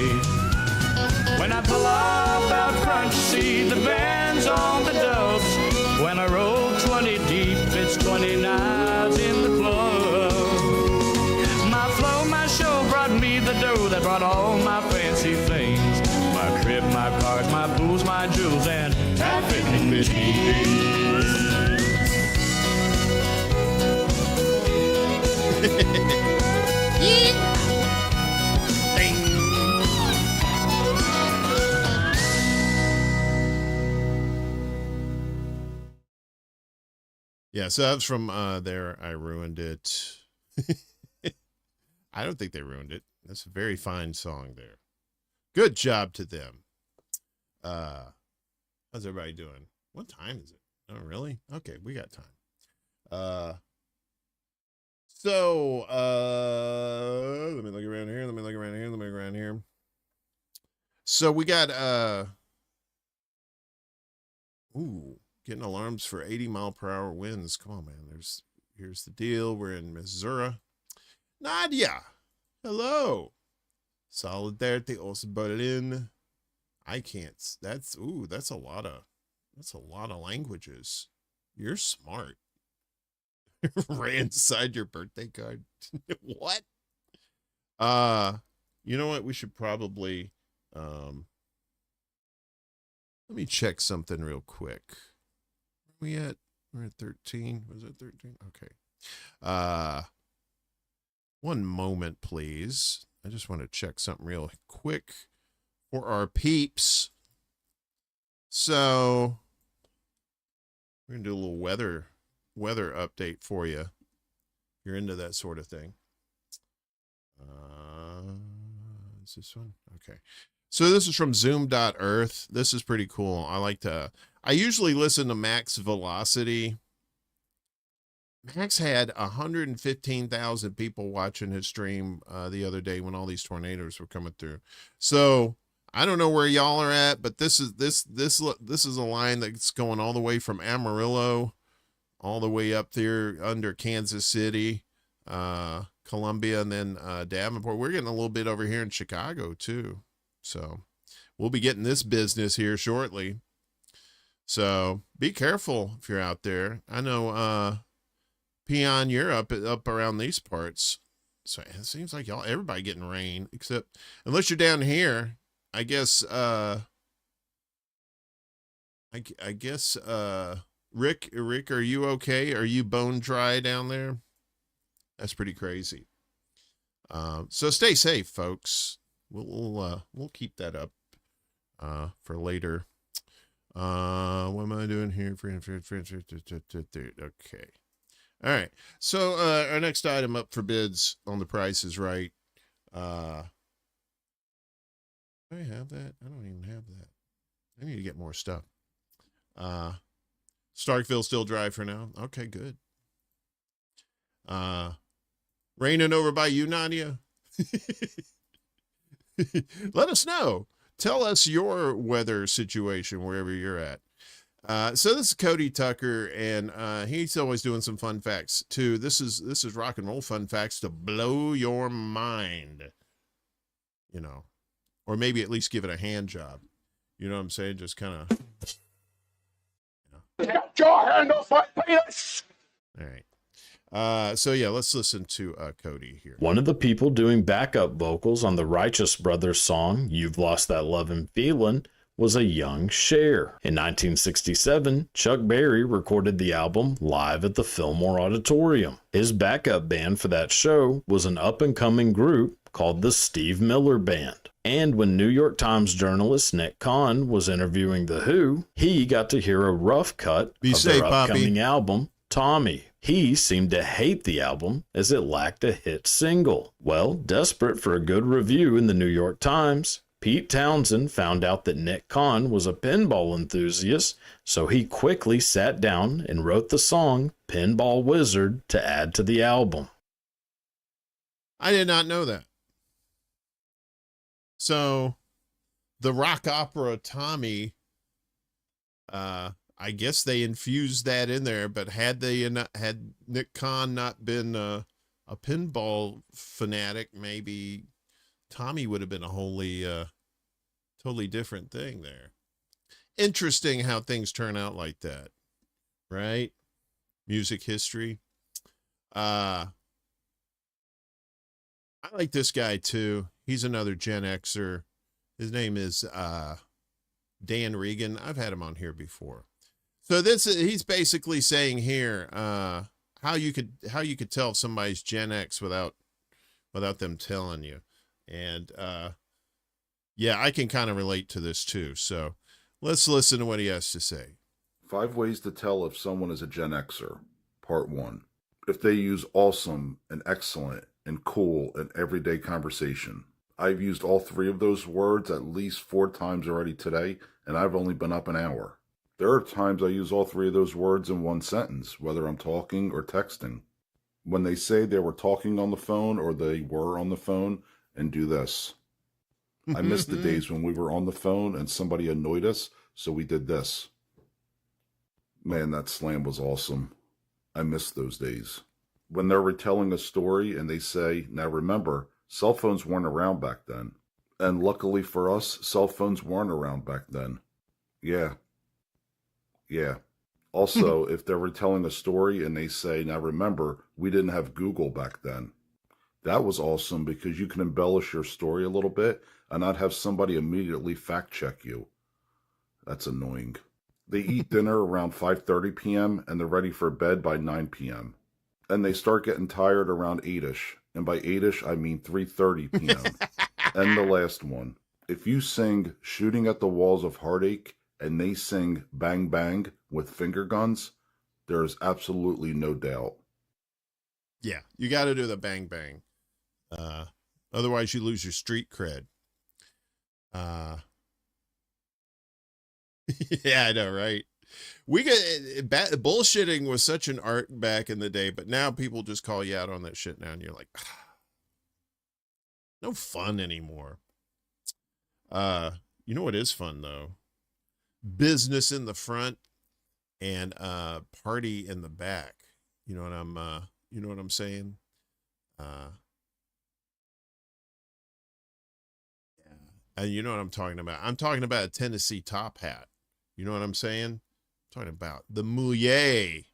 When I pull up out front, you see the bands on the dubs. When I roll 20 deep, it's 29s in the club. My flow, my show brought me the dough that brought all my fancy things. My crib, my cars, my pools, my jewels, and tight-fitting jeans. Yeah, so that was from There I Ruined It. I don't think they ruined it. That's a very fine song there. Good job to them. How's everybody doing? What time is it? Oh, really? Okay, we got time. So let me look around here. Let me look around here. Let me look around here. So we got getting alarms for 80-mile-per-hour winds. Come on, man. Here's the deal. We're in Missouri. Nadia, hello. Solidarity also brought it in. I can't. That's a lot of languages. You're smart. Ran inside your birthday card. What? You know what? We should probably let me check something real quick. We're at 13. Was it 13? Okay. One moment, please. I just want to check something real quick for our peeps. So We're going to do a little weather update for you. If you're into that sort of thing. Is this one? Okay. So this is from zoom.earth. This is pretty cool. I usually listen to Max Velocity. Max had 115,000 people watching his stream the other day when all these tornadoes were coming through. So I don't know where y'all are at, but this is a line that's going all the way from Amarillo all the way up there under Kansas City, Columbia, and then Davenport. We're getting a little bit over here in Chicago too. So we'll be getting this business here shortly. So be careful if you're out there. I know Peon, you're up around these parts. So it seems like everybody getting rain, except unless you're down here. I guess Rick, are you okay? Are you bone dry down there? That's pretty crazy. So stay safe, folks. We'll keep that up for later. What am I doing here? Okay. All right. So our next item up for bids on The Price is Right. Do I have that? I don't even have that. I need to get more stuff. Starkville still dry for now. Okay, good. Raining over by you, Nadia? Let us know. Tell us your weather situation wherever you're at. So this is Cody Tucker, and he's always doing some fun facts too. This is rock and roll fun facts to blow your mind. You know, or maybe at least give it a hand job. You know what I'm saying? Just kind of. Get your hand off my penis! All right. So yeah, let's listen to Cody here. One of the people doing backup vocals on the Righteous Brothers song, You've Lost That Lovin' Feelin', was a young Cher. In 1967, Chuck Berry recorded the album live at the Fillmore Auditorium. His backup band for that show was an up-and-coming group called the Steve Miller Band. And when New York Times journalist Nick Kahn was interviewing The Who, he got to hear a rough cut of their upcoming album, Tommy. He seemed to hate the album as it lacked a hit single. Well, desperate for a good review in the New York Times, Pete Townsend found out that Nick Kahn was a pinball enthusiast, so he quickly sat down and wrote the song Pinball Wizard to add to the album. I did not know that. So, the rock opera Tommy, I guess they infused that in there, but had Nick Kahn not been a pinball fanatic, maybe Tommy would have been a wholly, totally different thing there. Interesting how things turn out like that, right? Music history. I like this guy too. He's another Gen Xer. His name is Dan Regan. I've had him on here before. So he's basically saying here how you could tell if somebody's Gen X without them telling you. And yeah, I can kind of relate to this too. So let's listen to what he has to say. 5 ways to tell if someone is a Gen Xer. Part 1. If they use awesome and excellent and cool in everyday conversation. I've used all 3 of those words at least 4 times already today, and I've only been up an hour. There are times I use all 3 of those words in one sentence, whether I'm talking or texting. When they say they were talking on the phone or they were on the phone, and do this. I miss the days when we were on the phone and somebody annoyed us, so we did this. Man, that slam was awesome. I miss those days. When they're retelling a story and they say, now remember, cell phones weren't around back then. And luckily for us, cell phones weren't around back then. Yeah. Also, if they're retelling a story and they say, now remember, we didn't have Google back then. That was awesome because you can embellish your story a little bit and not have somebody immediately fact check you. That's annoying. They eat dinner around 5:30 p.m. and they're ready for bed by 9 p.m. And they start getting tired around 8-ish. And by 8-ish, I mean 3:30 p.m. And the last one. If you sing Shooting at the Walls of Heartache and they sing Bang Bang with finger guns, There is absolutely no doubt. Yeah, you got to do the bang bang. Otherwise, you lose your street cred. Yeah, I know, right? We get bullshitting was such an art back in the day, but now people just call you out on that shit now, and you're like, no fun anymore. You know what is fun though? Business in the front and party in the back. You know what I'm saying? And you know what I'm talking about? I'm talking about a Tennessee top hat. You know what I'm saying? I'm talking about the moulier.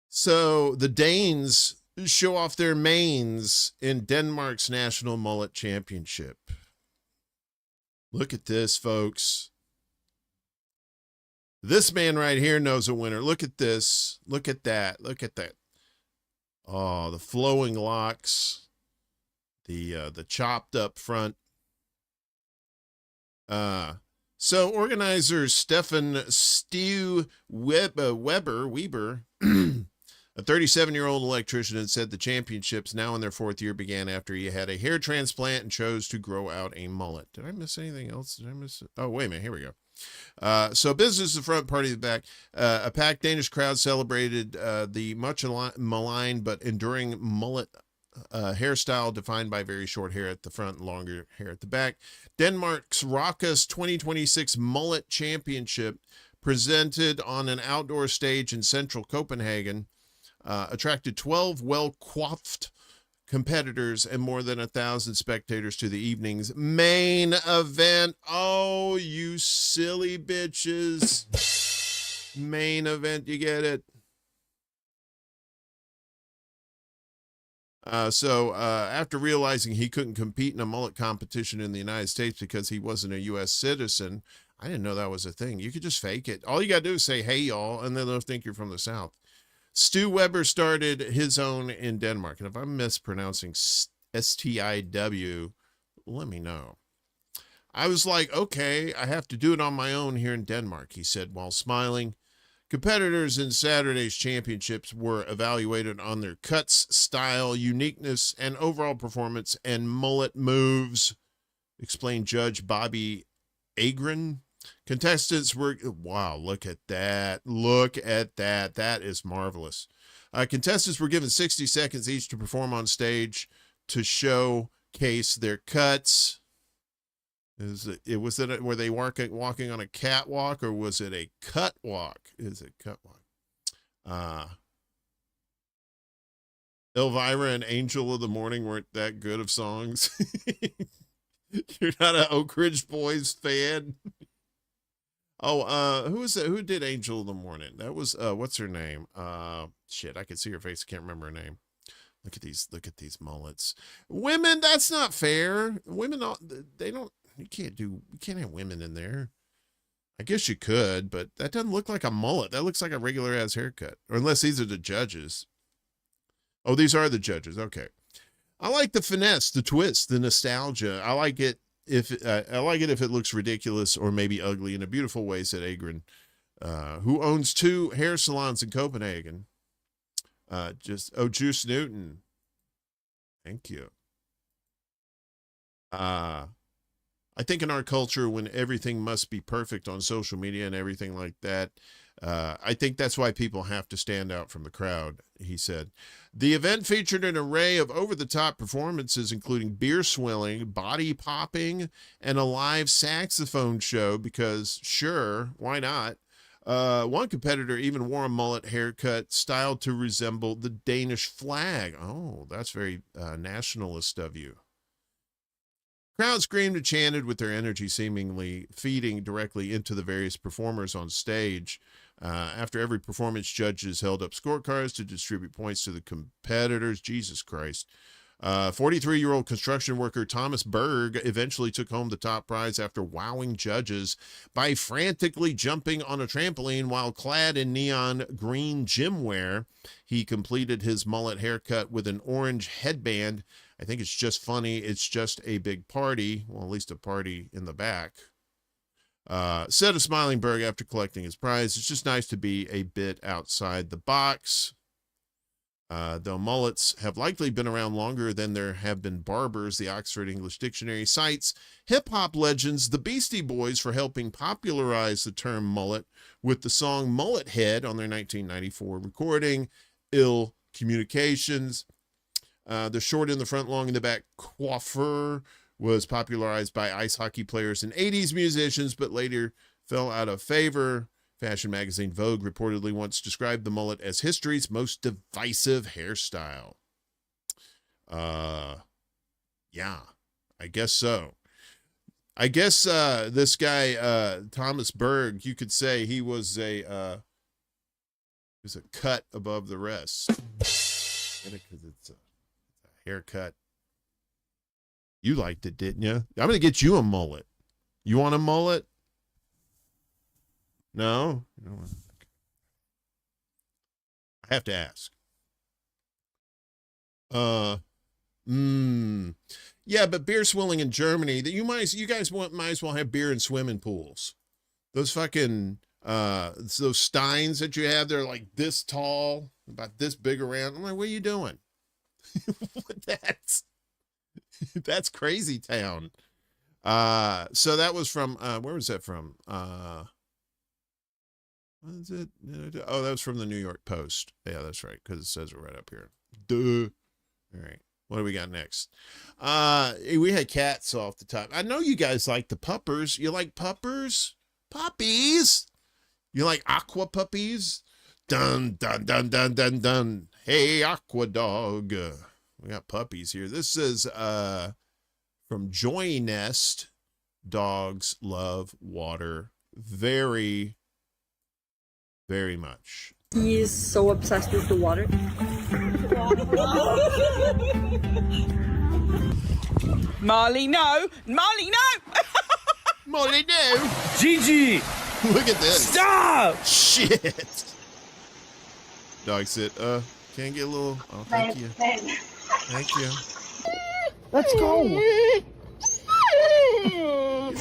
So the Danes show off their manes in Denmark's National Mullet Championship. Look at this, folks. This man right here knows a winner. Look at this. Look at that. Look at that. Oh, the flowing locks. The chopped up front. So organizer Stefan Weber, a 37-year-old electrician, had said the championships, now in their fourth year, began after he had a hair transplant and chose to grow out a mullet. Did I miss anything else? Did I miss it? Oh, wait a minute. Here we go. So business in the front, party in the back. A packed Danish crowd celebrated the much maligned but enduring mullet hairstyle, defined by very short hair at the front and longer hair at the back. Denmark's raucous 2026 Mullet Championship, presented on an outdoor stage in central Copenhagen, attracted 12 well-coiffed competitors and more than 1,000 spectators to the evening's main event. Oh, you silly bitches. Main event, you get it? So after realizing he couldn't compete in a mullet competition in the United States because he wasn't a U.S. citizen, I didn't know that was a thing. You could just fake it. All you got to do is say, hey, y'all, and then they'll think you're from the South. Stu Weber started his own in Denmark. And if I'm mispronouncing STIW, let me know. I was like, okay, I have to do it on my own here in Denmark, he said while smiling. Competitors in Saturday's championships were evaluated on their cuts, style, uniqueness, and overall performance and mullet moves, explained Judge Bobby Agren. Contestants were, wow, look at that. Look at that. That is marvelous. Contestants were given 60 seconds each to perform on stage to showcase their cuts. Were they walking on a catwalk, or was it a cut walk? Is it cut walk? Elvira and Angel of the Morning weren't that good of songs. You're not an Oak Ridge Boys fan? Oh, who was that? Who did Angel of the Morning? That was what's her name? Shit, I could see her face. I can't remember her name. Look at these mullets. Women, that's not fair. Women, you can't have women in there. I guess you could, but that doesn't look like a mullet. That looks like a regular ass haircut. Or unless these are the judges. Oh, these are the judges. Okay. I like the finesse, the twist, the nostalgia. I like it if it looks ridiculous or maybe ugly in a beautiful way, said Agren, who owns 2 hair salons in Copenhagen. Juice Newton. Thank you. I think in our culture, when everything must be perfect on social media and everything like that, I think that's why people have to stand out from the crowd, he said. The event featured an array of over-the-top performances, including beer swilling, body popping, and a live saxophone show, because sure, why not? One competitor even wore a mullet haircut styled to resemble the Danish flag. Oh, that's very nationalist of you. Crowd screamed and chanted, with their energy seemingly feeding directly into the various performers on stage. After every performance, judges held up scorecards to distribute points to the competitors. Jesus Christ. 43-year-old construction worker Thomas Berg eventually took home the top prize after wowing judges by frantically jumping on a trampoline while clad in neon green gym wear. He completed his mullet haircut with an orange headband. I think it's just funny. It's just a big party. Well, at least a party in the back. Said of Smilingberg after collecting his prize, it's just nice to be a bit outside the box. Though mullets have likely been around longer than there have been barbers, the Oxford English Dictionary cites hip-hop legends the Beastie Boys for helping popularize the term mullet with the song Mullet Head on their 1994 recording, Ill Communications. The short in the front, long in the back coiffure was popularized by ice hockey players and 80s musicians, but later fell out of favor. Fashion magazine Vogue reportedly once described the mullet as history's most divisive hairstyle. Yeah, I guess so. I guess this guy, Thomas Berg, you could say he was a cut above the rest. Because it's a haircut. You liked it, didn't you? I'm going to get you a mullet. You want a mullet? No? I have to ask. Yeah, but beer swilling in Germany, that you guys might as well have beer in swimming pools. Those fucking those steins that you have, they're like this tall, about this big around. I'm like, what are you doing? That's crazy town. So that was from where was that from? What is it? Oh, that was from the New York Post. Yeah, that's right, because it says it right up here. Duh. All right. What do we got next? We had cats off the top. I know you guys like the puppers. You like puppers? Puppies? You like aqua puppies? Dun, dun, dun, dun, dun, dun. Hey, aqua dog. We got puppies here. This is from Joy Nest. Dogs love water very, very much. He is so obsessed with the water. Molly, no! Molly, no! Molly, no! Gigi! Look at this. Stop! Shit. Dog sit. Can I get a little? Oh, thank you. Thank you. Let's go! He's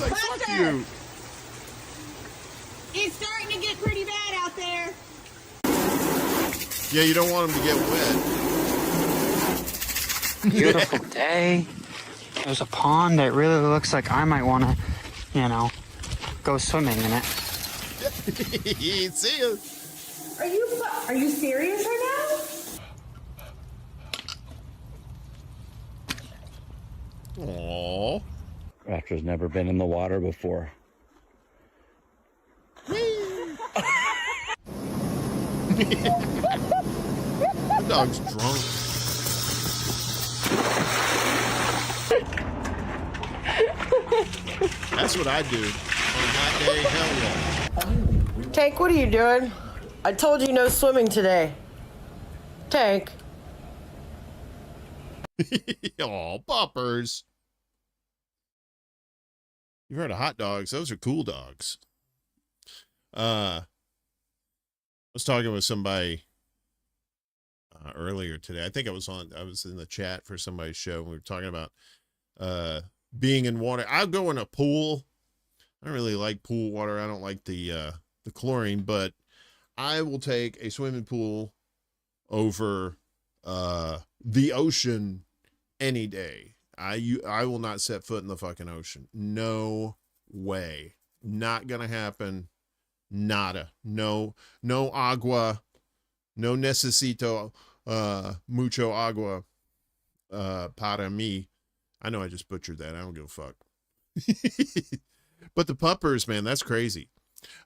like, fuck you. It's starting to get pretty bad out there. Yeah, you don't want him to get wet. Beautiful day. There's a pond that really looks like I might want to, go swimming in it. See ya. Are you serious right now? Aww. Raptor's never been in the water before. The dog's drunk. That's what I do on a hot day. Hell yeah. Tank, what are you doing? I told you no swimming today. Tank. Aw, poppers. You've heard of hot dogs. Those are cool dogs. I was talking with somebody earlier today. I think I was in the chat for somebody's show. And we were talking about being in water. I'll go in a pool. I don't really like pool water. I don't like the chlorine, but I will take a swimming pool over the ocean any day. I will not set foot in the fucking ocean. No way. Not gonna happen. Nada. No agua. No necesito mucho agua para mí. I know I just butchered that. I don't give a fuck. But the puppers, man, that's crazy.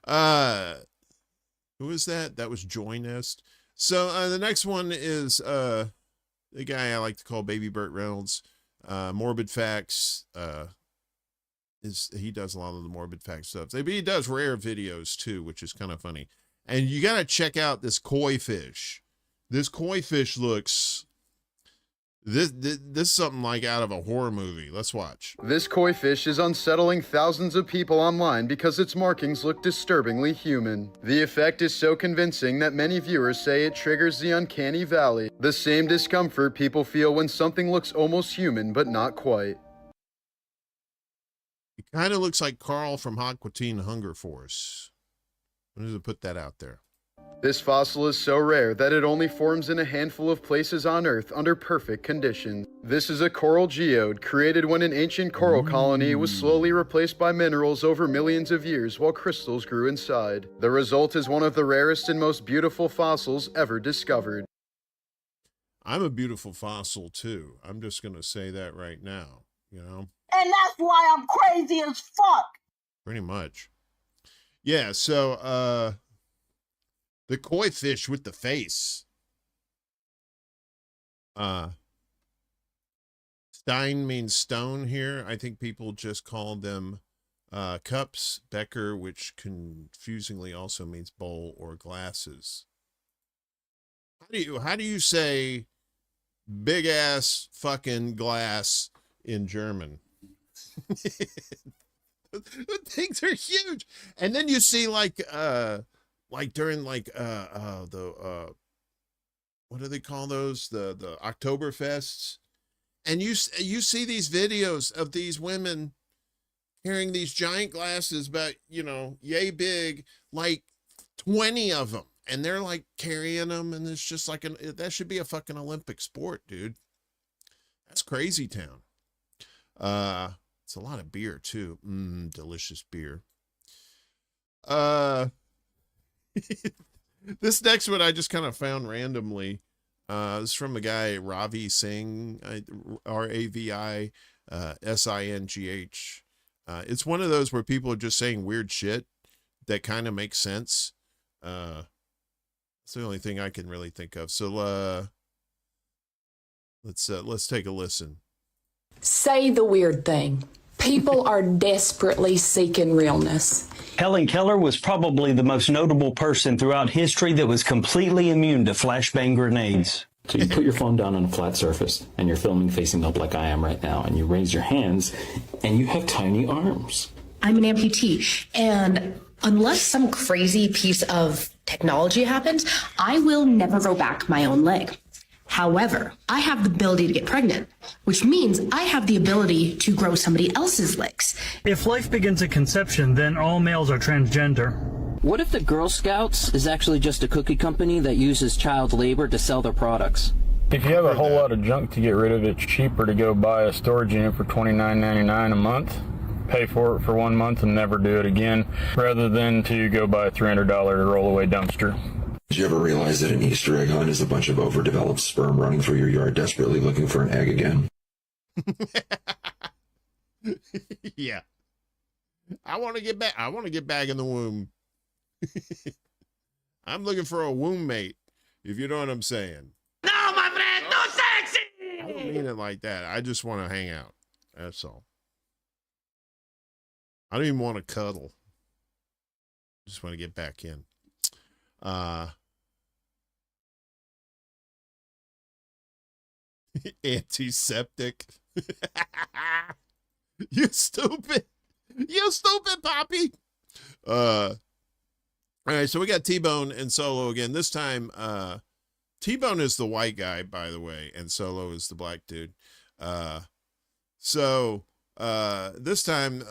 Who is that? That was Joy Nest. So the next one is the guy I like to call Baby Burt Reynolds. Morbid Facts. He does a lot of the Morbid Facts stuff. But he does rare videos too, which is kind of funny. And you got to check out this koi fish. This koi fish looks... This is something like out of a horror movie. Let's watch. This koi fish is unsettling thousands of people online because its markings look disturbingly human. The effect is so convincing that many viewers say it triggers the uncanny valley, the same discomfort people feel when something looks almost human but not quite. It kind of looks like Carl from Aqua Teen Hunger Force. I'm going to put that out there. This fossil is so rare that it only forms in a handful of places on Earth under perfect conditions. This is a coral geode, created when an ancient coral colony was slowly replaced by minerals over millions of years while crystals grew inside. The result is one of the rarest and most beautiful fossils ever discovered. I'm a beautiful fossil too. I'm just going to say that right now, you know? And that's why I'm crazy as fuck. Pretty much. Yeah, so, the koi fish with the face. Stein means stone here. I think people just call them cups. Becker, which confusingly also means bowl or glasses. How do you say big ass fucking glass in German? Things are huge. And then you see like during what do they call those? The Oktoberfests. And you see these videos of these women carrying these giant glasses about, you know, yay big, like 20 of them. And they're like carrying them. And it's just like, that should be a fucking Olympic sport, dude. That's crazy town. It's a lot of beer too. Delicious beer. This next one I just kind of found randomly. It's from a guy, Ravi Singh, Ravissingh. It's one of those where people are just saying weird shit that kind of makes sense. It's the only thing I can really think of. So let's take a listen. Say the weird thing. People are desperately seeking realness. Helen Keller was probably the most notable person throughout history that was completely immune to flashbang grenades. So you put your phone down on a flat surface and you're filming facing up like I am right now, and you raise your hands and you have tiny arms. I'm an amputee, and unless some crazy piece of technology happens, I will never grow back my own leg. However, I have the ability to get pregnant, which means I have the ability to grow somebody else's legs. If life begins at conception, then all males are transgender. What if the Girl Scouts is actually just a cookie company that uses child labor to sell their products? If you have a whole lot of junk to get rid of, it's cheaper to go buy a storage unit for $29.99 a month, pay for it for 1 month and never do it again, rather than to go buy a $300 roll-away dumpster. Did you ever realize that an Easter egg hunt is a bunch of overdeveloped sperm running through your yard desperately looking for an egg again? Yeah. I want to get back in the womb. I'm looking for a womb mate, if you know what I'm saying. No, my friend, no sexy! I don't mean it like that. I just want to hang out. That's all. I don't even want to cuddle. Just want to get back in. Antiseptic. You stupid Poppy. All right, so we got T-Bone and Solo again. This time, T-Bone is the white guy, by the way, and Solo is the black dude. This time,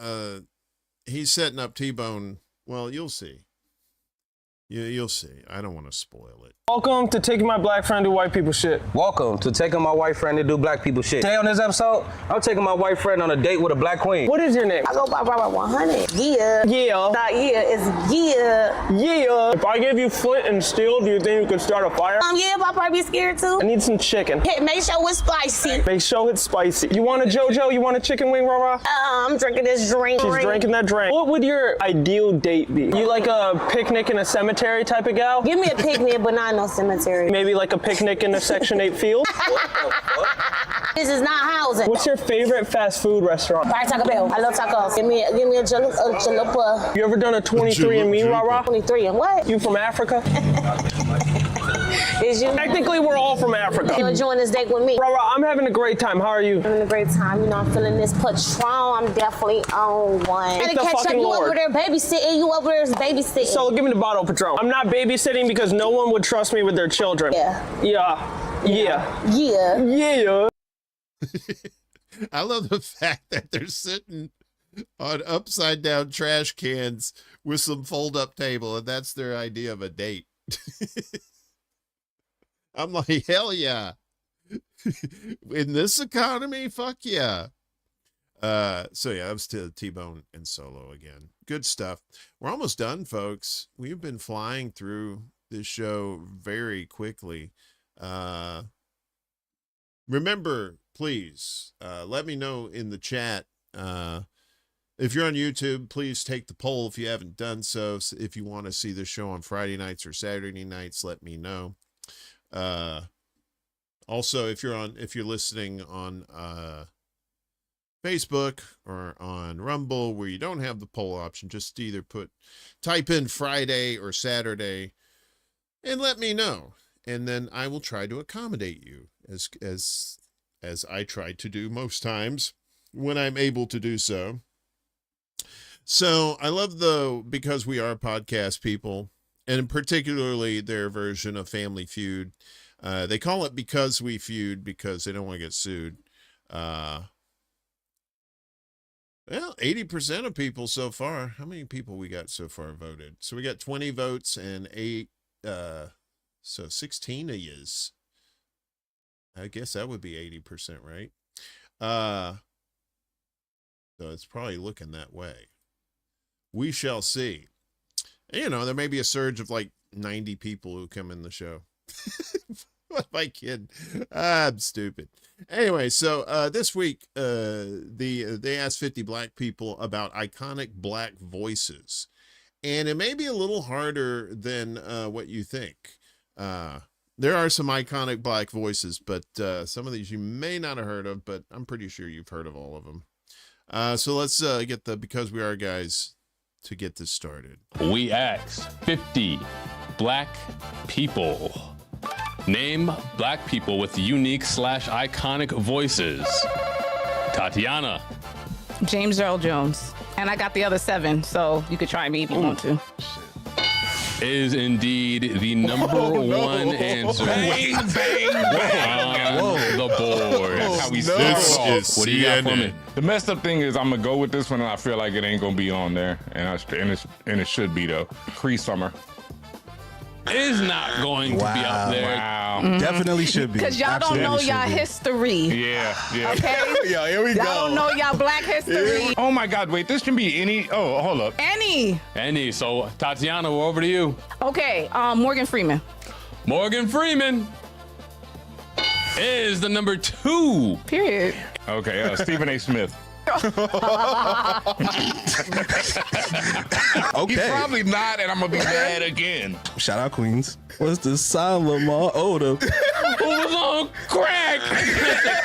he's setting up T-Bone. Well, you'll see. You'll see. I don't want to spoil it. Welcome to taking my black friend to white people shit. Welcome to taking my white friend to do black people shit. Today on this episode, I'm taking my white friend on a date with a black queen. What is your name? I go by 100. Yeah. Yeah. Not yeah, it's yeah. Yeah. If I gave you flint and steel, do you think you could start a fire? Yeah, but I'll probably be scared too. I need some chicken. Hey, make sure it's spicy. Make sure it's spicy. You want a JoJo? You want a chicken wing, rah-rah? I'm drinking this drink. She's drinking that drink. What would your ideal date be? You like a picnic in a cemetery type of gal? Give me a picnic, but not no cemetery. Maybe like a picnic in a Section 8 field? This is not housing. What's your favorite fast food restaurant? Taco Bell. I love tacos. Give me a chalupa. You ever done a 23andMe, rah-rah? 23 and what? You from Africa? Is you? Technically, we're all from Africa. You enjoying this date with me? Rah-rah, I'm having a great time. How are you? Having a great time. You know, I'm feeling this Patron. I'm definitely on one. Thank I the catch up. fucking You Lord. over there babysitting. You over there is babysitting. So give me the bottle, Patron. I'm not babysitting because no one would trust me with their children. Yeah. Yeah. Yeah. Yeah. I love the fact that they're sitting on upside down trash cans with some fold up table, and that's their idea of a date. I'm like, hell yeah. In this economy, fuck yeah. So yeah, that was to T-Bone and Solo again. Good stuff. We're almost done, folks. We've been flying through this show very quickly. Remember, please, let me know in the chat. If you're on YouTube, please take the poll if you haven't done so. If you want to see the show on Friday nights or Saturday nights, let me know. Also, if you're listening on Facebook or on Rumble where you don't have the poll option, just either type in Friday or Saturday and let me know. And then I will try to accommodate you as I try to do most times when I'm able to do so. So I love because we are podcast people, and particularly their version of Family Feud. They call it Because We Feud because they don't want to get sued. Well, 80% of people so far. How many people we got so far voted? So we got 20 votes and 8. So 16 of yous. I guess that would be 80%, right? So it's probably looking that way. We shall see. You know, there may be a surge of like 90 people who come in the show. What am I kidding? I'm stupid. Anyway, so this week, they asked 50 black people about iconic black voices. And it may be a little harder than what you think. There are some iconic black voices, but some of these you may not have heard of, but I'm pretty sure you've heard of all of them. So let's get the Because We Are guys to get this started. We asked 50 black people. Name black people with unique / iconic voices. Tatiana. James Earl Jones. And I got the other 7, so you could try me if you want to. Is indeed the number one answer. Bang, bang, on the board. That's how we start. What do you got for me? The messed up thing is I'm gonna go with this one, and I feel like it ain't gonna be on there, and it should be though. Cree Summer is not going to be up there. Wow. Mm-hmm. Definitely should be. Because y'all don't know y'all history. Yeah. Okay? Yeah, here we go. Y'all don't know y'all black history. Oh my God, wait, this can be any. Oh, hold up. Any. So, Tatiana, we're over to you. Okay, Morgan Freeman. Morgan Freeman is the number 2. Period. Okay, Stephen A. Smith. Okay. He's probably not, and I'm gonna be mad again. Shout out Queens. What's the sign Lamar Odom? Who was on crack?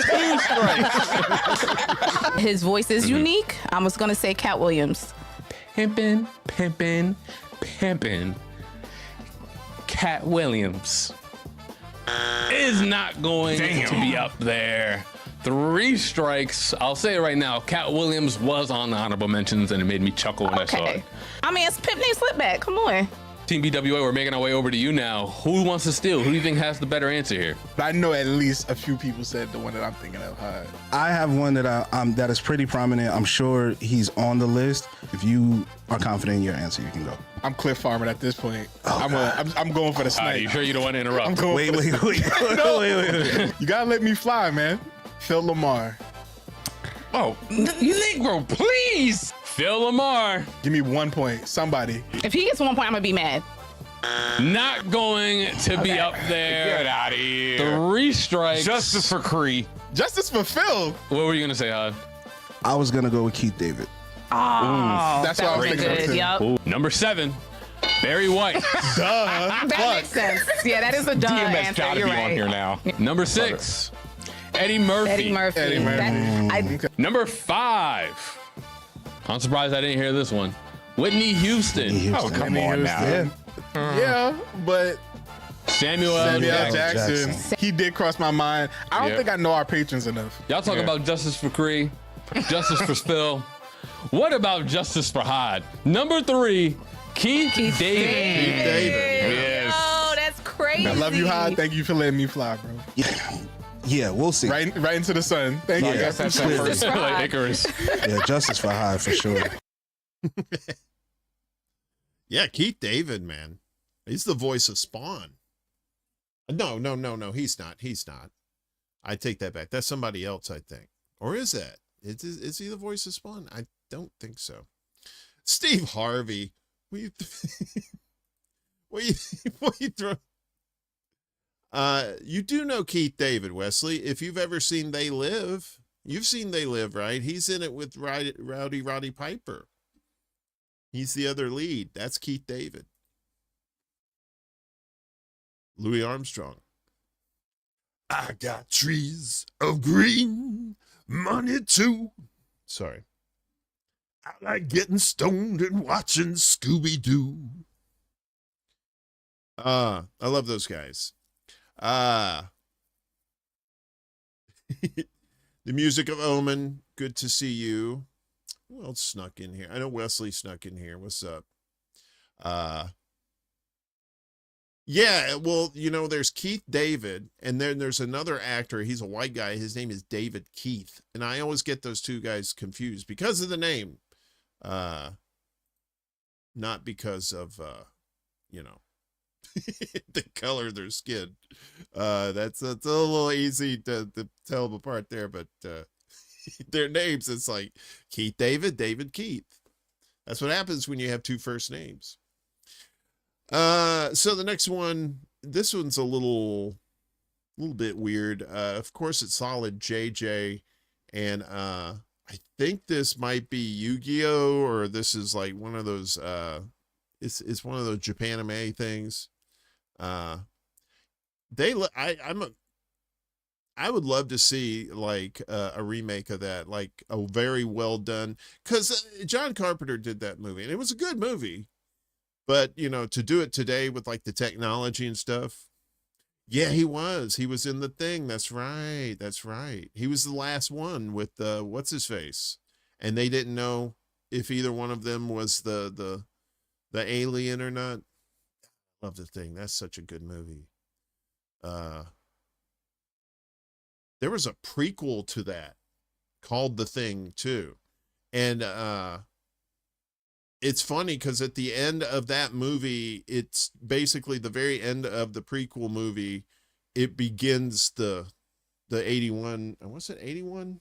2 strikes. His voice is unique. I was gonna say Cat Williams. Pimpin'. Cat Williams is not going to be up there. 3 strikes. I'll say it right now. Cat Williams was on the honorable mentions, and it made me chuckle when I saw it. I mean, it's Pimp Named Slipback. Come on. Team BWA, we're making our way over to you now. Who wants to steal? Who do you think has the better answer here? I know at least a few people said the one that I'm thinking of. I have one that that is pretty prominent. I'm sure he's on the list. If you are confident in your answer, you can go. I'm Cliff Farmer at this point. I'm going for the snipe. You sure you don't want to interrupt? Wait. Wait. You gotta let me fly, man. Phil Lamar. Oh, Negro, please. Phil Lamar. Give me 1 point. Somebody. If he gets 1 point, I'm gonna be mad. Not going to be up there. Get out of here. 3 strikes. Justice for Cree. Justice for Phil. What were you gonna say, Hod? I was gonna go with Keith David. Oh, that's what I was thinking. Good. Yep. Number 7. Barry White. Duh. That makes sense. Yeah, that is a duh DMS answer. gotta You're be right. on here now. Number 6. Eddie Murphy. Number 5. I'm surprised I didn't hear this one. Whitney Houston. Oh, come on now. Yeah, but Samuel L. Jackson. He did cross my mind. I don't think I know our patrons enough. Y'all talk about justice for Cree, justice for Spill. What about justice for Hod? Number 3, Keith David. Keith David. Yes. Oh, that's crazy. I love you, Hod. Thank you for letting me fly, bro. Yeah. Yeah, we'll see. Right into the sun. Thank I you. guess that's that first like Icarus. Yeah, justice for Hyde for sure. Yeah, Keith David, man. He's the voice of Spawn. No, he's not. He's not. I take that back. That's somebody else, I think. Or is that? Is he the voice of Spawn? I don't think so. Steve Harvey. What you throw? You do know Keith David, Wesley. If you've ever seen They Live, you've seen They Live, right? He's in it with Roddy Piper. He's the other lead. That's Keith David. Louis Armstrong. I got trees of green, money too. Sorry. I like getting stoned and watching Scooby-Doo. I love those guys. The music of Omen. Good to see you. Who else snuck in here? I know Wesley snuck in here. What's up? Yeah, well, you know, there's Keith David, and then there's another actor. He's a white guy. His name is David Keith. And I always get those two guys confused because of the name. Not because of, you know, the color of their skin. That's a little easy to tell them apart there, but their names, it's like Keith David, David Keith. That's what happens when you have two first names. So the next one, this one's a little bit weird. Of course, it's Solid JJ, and I think this might be Yu-Gi-Oh, or this is like one of those. It's one of those Japanime things. I would love to see like a remake of that, like a very well done, because John Carpenter did that movie, and it was a good movie. But, you know, to do it today with like the technology and stuff. Yeah, he was in the Thing. That's right. He was the last one with what's his face. And they didn't know if either one of them was the alien or not. Love the Thing. That's such a good movie. There was a prequel to that called The Thing too. And it's funny because at the end of that movie, it's basically the very end of the prequel movie. It begins the 81. Was it 81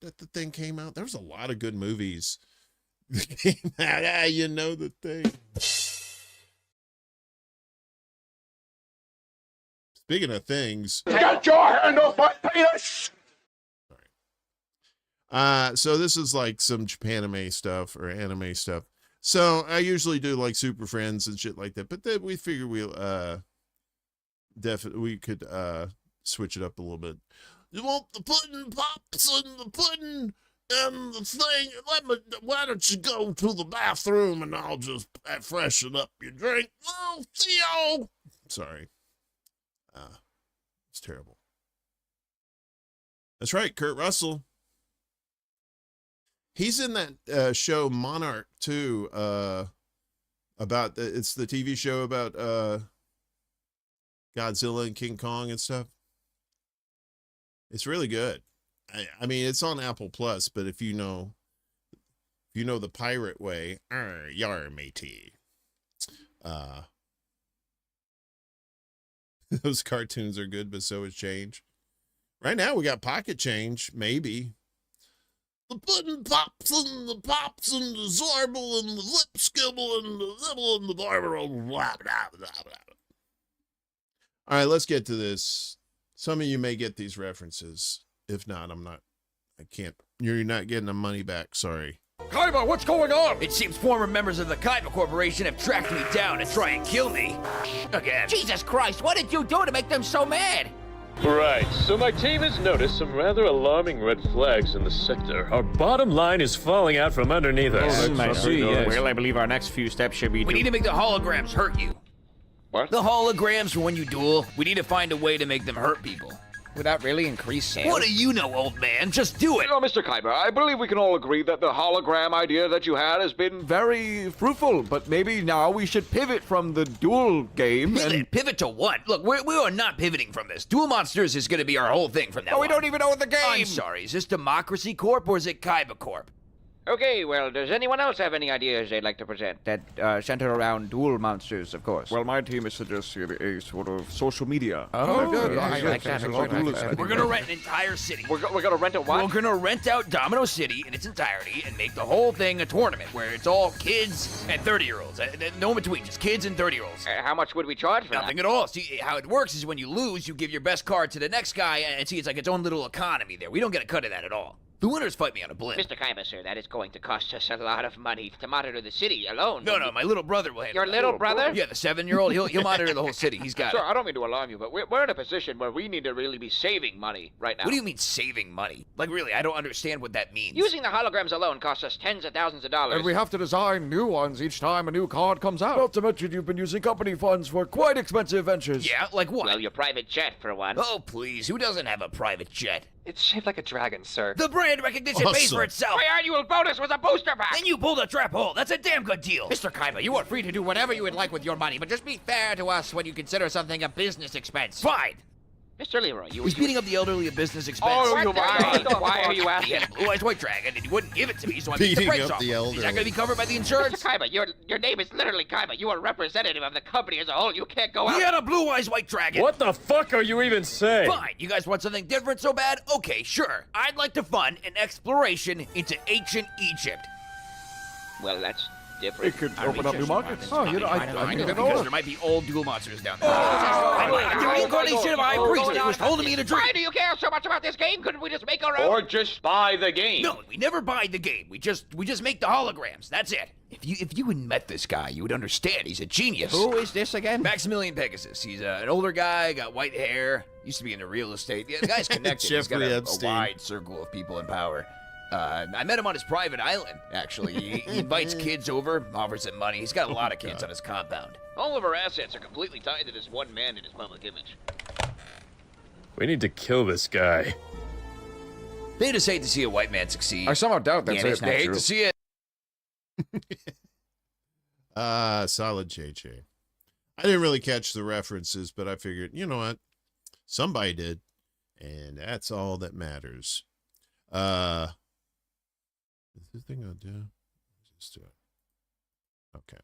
that The Thing came out? There was a lot of good movies that came out. You know The Thing. Speaking of things, Get your hand off my penis! So this is like some Japanime stuff or anime stuff. So I usually do like Super Friends and shit like that, but then we figured we could switch it up a little bit. You want the pudding pops and the pudding and the thing? Why don't you go to the bathroom and I'll just freshen up your drink? Oh, Theo! Sorry. It's terrible. That's right, Kurt Russell. He's in that show Monarch too. It's the TV show about Godzilla and King Kong and stuff. It's really good. I mean, it's on Apple Plus, but if you know the pirate way, yar matey. Those cartoons are good, but so is change. Right now we got pocket change, maybe. The pudding pops and the pops and the zorble and the lip skibble and the zibble and the barber. All right, let's get to this. Some of you may get these references. If not, I can't. You're not getting the money back. Sorry. Kaiba, what's going on? It seems former members of the Kaiba Corporation have tracked me down to try and kill me. Again. Jesus Christ, what did you do to make them so mad? Right, so my team has noticed some rather alarming red flags in the sector. Our bottom line is falling out from underneath us. Well, I believe our next few steps should be... We need to make the holograms hurt you. What? The holograms for when you duel. We need to find a way to make them hurt people. Would that really increase sales? What do you know, old man? Just do it. You know, Mr. Khyber, I believe we can all agree that the hologram idea that you had has been very fruitful, but maybe now we should pivot from the duel game and... Pivot to what? Look, we are not pivoting from this. Duel Monsters is going to be our whole thing from now on. We don't even know the game! I'm sorry, is this Democracy Corp or is it Khyber Corp? Okay, well, does anyone else have any ideas they'd like to present that center around duel monsters, of course? Well, my team is suggesting a sort of social media. Oh, good. I like that. We're going to rent an entire city. We're going to rent a what? We're going to rent out Domino City in its entirety and make the whole thing a tournament where it's all kids and 30-year-olds. No in between, just kids and 30-year-olds. How much would we charge for Nothing at all. See, how it works is when you lose, you give your best card to the next guy, and see, it's like its own little economy there. We don't get a cut of that at all. The winners fight me on a blimp. Mr. Khyber, sir, that is going to cost us a lot of money to monitor the city alone. No, my little brother will handle Your little brother? Yeah, the 7-year-old. He'll monitor the whole city. He's got Sir, it. I don't mean to alarm you, but we're in a position where we need to really be saving money right now. What do you mean saving money? Like, really, I don't understand what that means. Using the holograms alone costs us tens of thousands of dollars. And we have to design new ones each time a new card comes out. Not to mention you've been using company funds for quite expensive ventures. Yeah, like what? Well, your private jet, for one. Oh, please. Who doesn't have a private jet? It's shaped like a dragon, sir. The brand recognition pays for itself. My annual bonus was a booster pack. Then you pulled a trap hole. That's a damn good deal. Mr. Khyber, you are free to do whatever you would like with your money, but just be fair to us when you consider something a business expense. Fine. Mr. Leroy, He's beating up the elderly a business expense. Oh, you why are you asking? He had a blue-eyed white dragon, and he wouldn't give it to me, so I beat the brakes off. Is that going to be covered by the insurance? Mr. Khyber, your name is literally Khyber. You are representative of the company as a whole. You can't go out. He had a blue-eyed white dragon. What the fuck are you even saying? Fine. You guys want something different so bad? Okay, sure. I'd like to fund an exploration into ancient Egypt. Well, that's different. It could open up new markets. Oh, you know, I think because there might be old duel monsters down there. The reincarnation of High Priest. It was told to me in a dream. Why do you care so much about this game? Couldn't we just make our own? Or just buy the game. No, we never buy the game. We just make the holograms. That's it. If you had met this guy, you would understand. He's a genius. Who is this again? Maximilian Pegasus. He's an older guy, got white hair, used to be into real estate. Yeah, the guy's connected. He's got a wide circle of people in power. I met him on his private island, actually. He invites kids over, offers them money. He's got a lot of kids on his compound. All of our assets are completely tied to this one man and his public image. We need to kill this guy. They just hate to see a white man succeed. I somehow doubt that's it. They hate to see it. Solid JJ. I didn't really catch the references, but I figured, you know what? Somebody did. And that's all that matters. Is this thing gonna do? Just do it. Okay.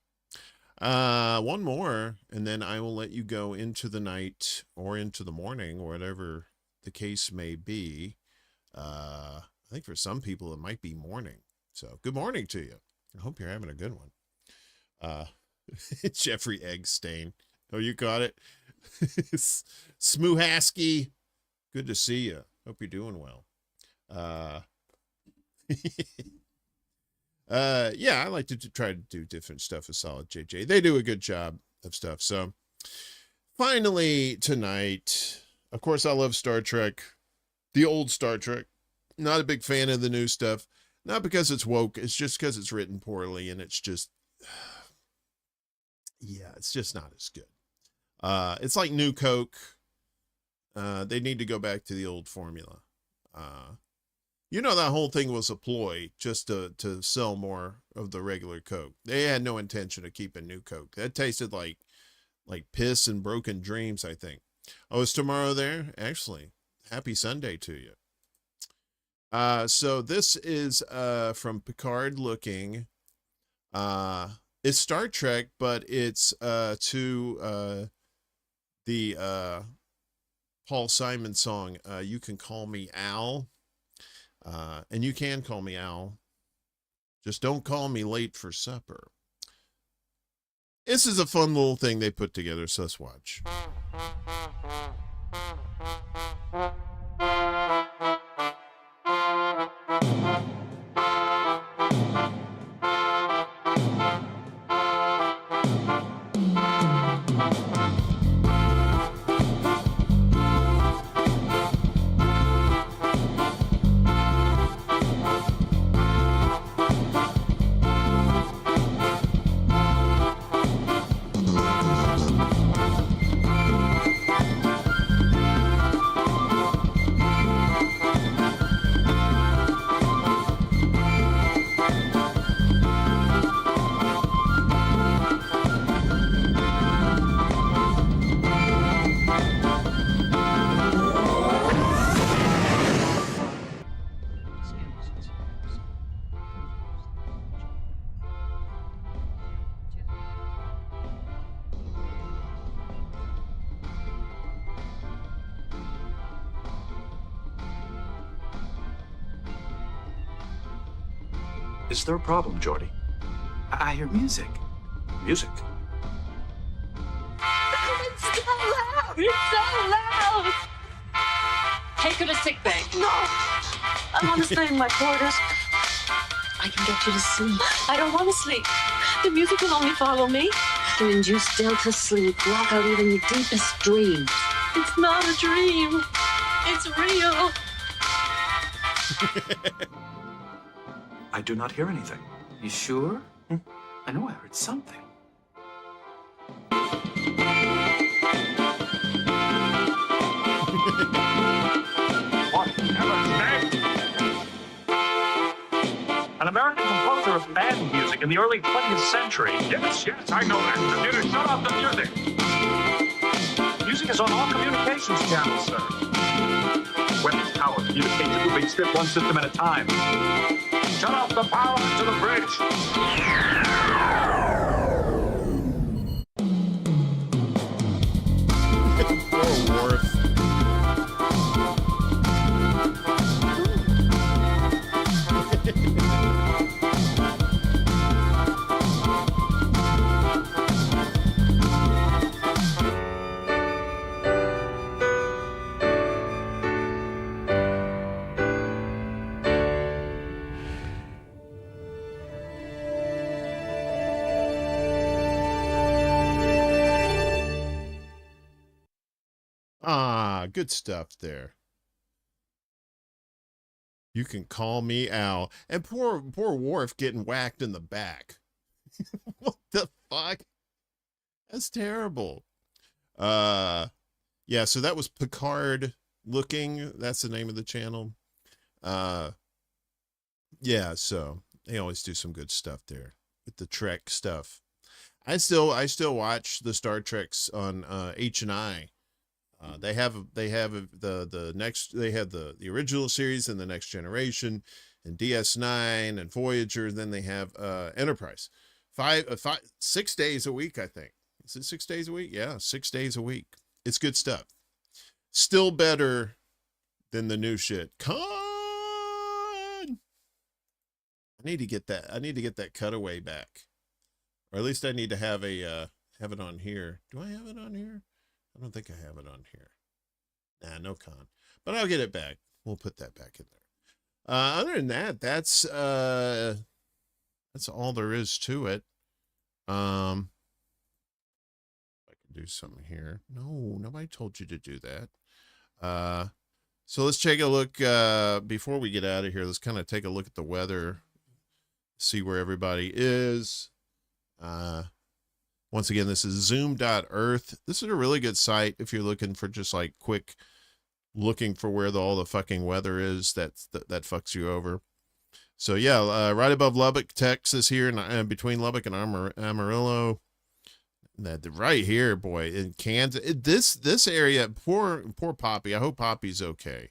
One more, and then I will let you go into the night or into the morning, whatever the case may be. I think for some people it might be morning. So good morning to you. I hope you're having a good one. Jeffrey Eggstain. Oh, you got it. Smoohasky. Good to see you. Hope you're doing well. Yeah, I like to try to do different stuff with Solid JJ. They do a good job of stuff. So finally tonight, of course, I love Star Trek, the old Star Trek. Not a big fan of the new stuff. Not because it's woke. It's just because it's written poorly and it's just, yeah, it's just not as good. It's like New Coke. They need to go back to the old formula. You know, that whole thing was a ploy just to sell more of the regular Coke. They had no intention of keeping New Coke. That tasted like piss and broken dreams, I think. Oh, is tomorrow there? Actually, happy Sunday to you. So this is from Picard looking. It's Star Trek, but it's to the Paul Simon song, You Can Call Me Al. And you can call me Al. Just don't call me late for supper. This is a fun little thing they put together, so let's watch. Is there a problem, Jordy? I hear music. Music? It's so loud! It's so loud! Take her to sick bay. No! I want to stay in my quarters. I can get you to sleep. I don't want to sleep. The music will only follow me. To induce delta sleep, block out even your deepest dreams. It's not a dream. It's real. I do not hear anything. You sure? I know I heard something. An American composer of band music in the early 20th century. Yes, I know that. Computer, shut off the music. Music is on all communications channels, sir. Weapons power communicates at moving strip one system at a time. Shut off the power to the bridge. Poor Worf. Good stuff there. You can call me Al. And poor Worf getting whacked in the back. What the fuck? That's terrible. Yeah, so that was Picard Looking. That's the name of the channel. Yeah, so they always do some good stuff there with the Trek stuff. I still watch the Star Treks on H&I. They have the next, they have the original series and the Next Generation and DS9 and Voyager. And then they have Enterprise. 6 days a week, I think. Is it 6 days a week? Yeah, 6 days a week. It's good stuff. Still better than the new shit. I need to get that. I need to get that cutaway back, or at least I need to have have it on here. Do I have it on here? I don't think I have it on here. Nah, no con. But I'll get it back. We'll put that back in there. Other than that, that's all there is to it. I can do something here. No, nobody told you to do that. So let's take a look before we get out of here. Let's kind of take a look at the weather, see where everybody is. Once again, this is zoom.earth. This is a really good site if you're looking for just like quick looking for where all the fucking weather is that fucks you over. So yeah, right above Lubbock, Texas here, and between Lubbock and Amarillo. That right here, boy, in Kansas. This area, poor Poppy. I hope Poppy's okay,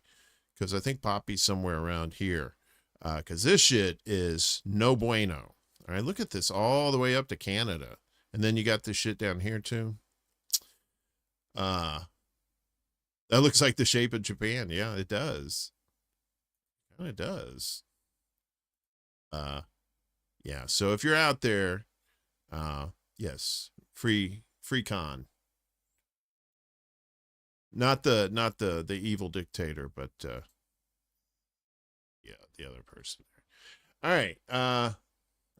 because I think Poppy's somewhere around here. Because this shit is no bueno. All right, look at this all the way up to Canada. And then you got this shit down here too. That looks like the shape of Japan. Yeah, it does. It does. Yeah. So if you're out there, yes, free con. Not the evil dictator, but yeah, the other person there. All right.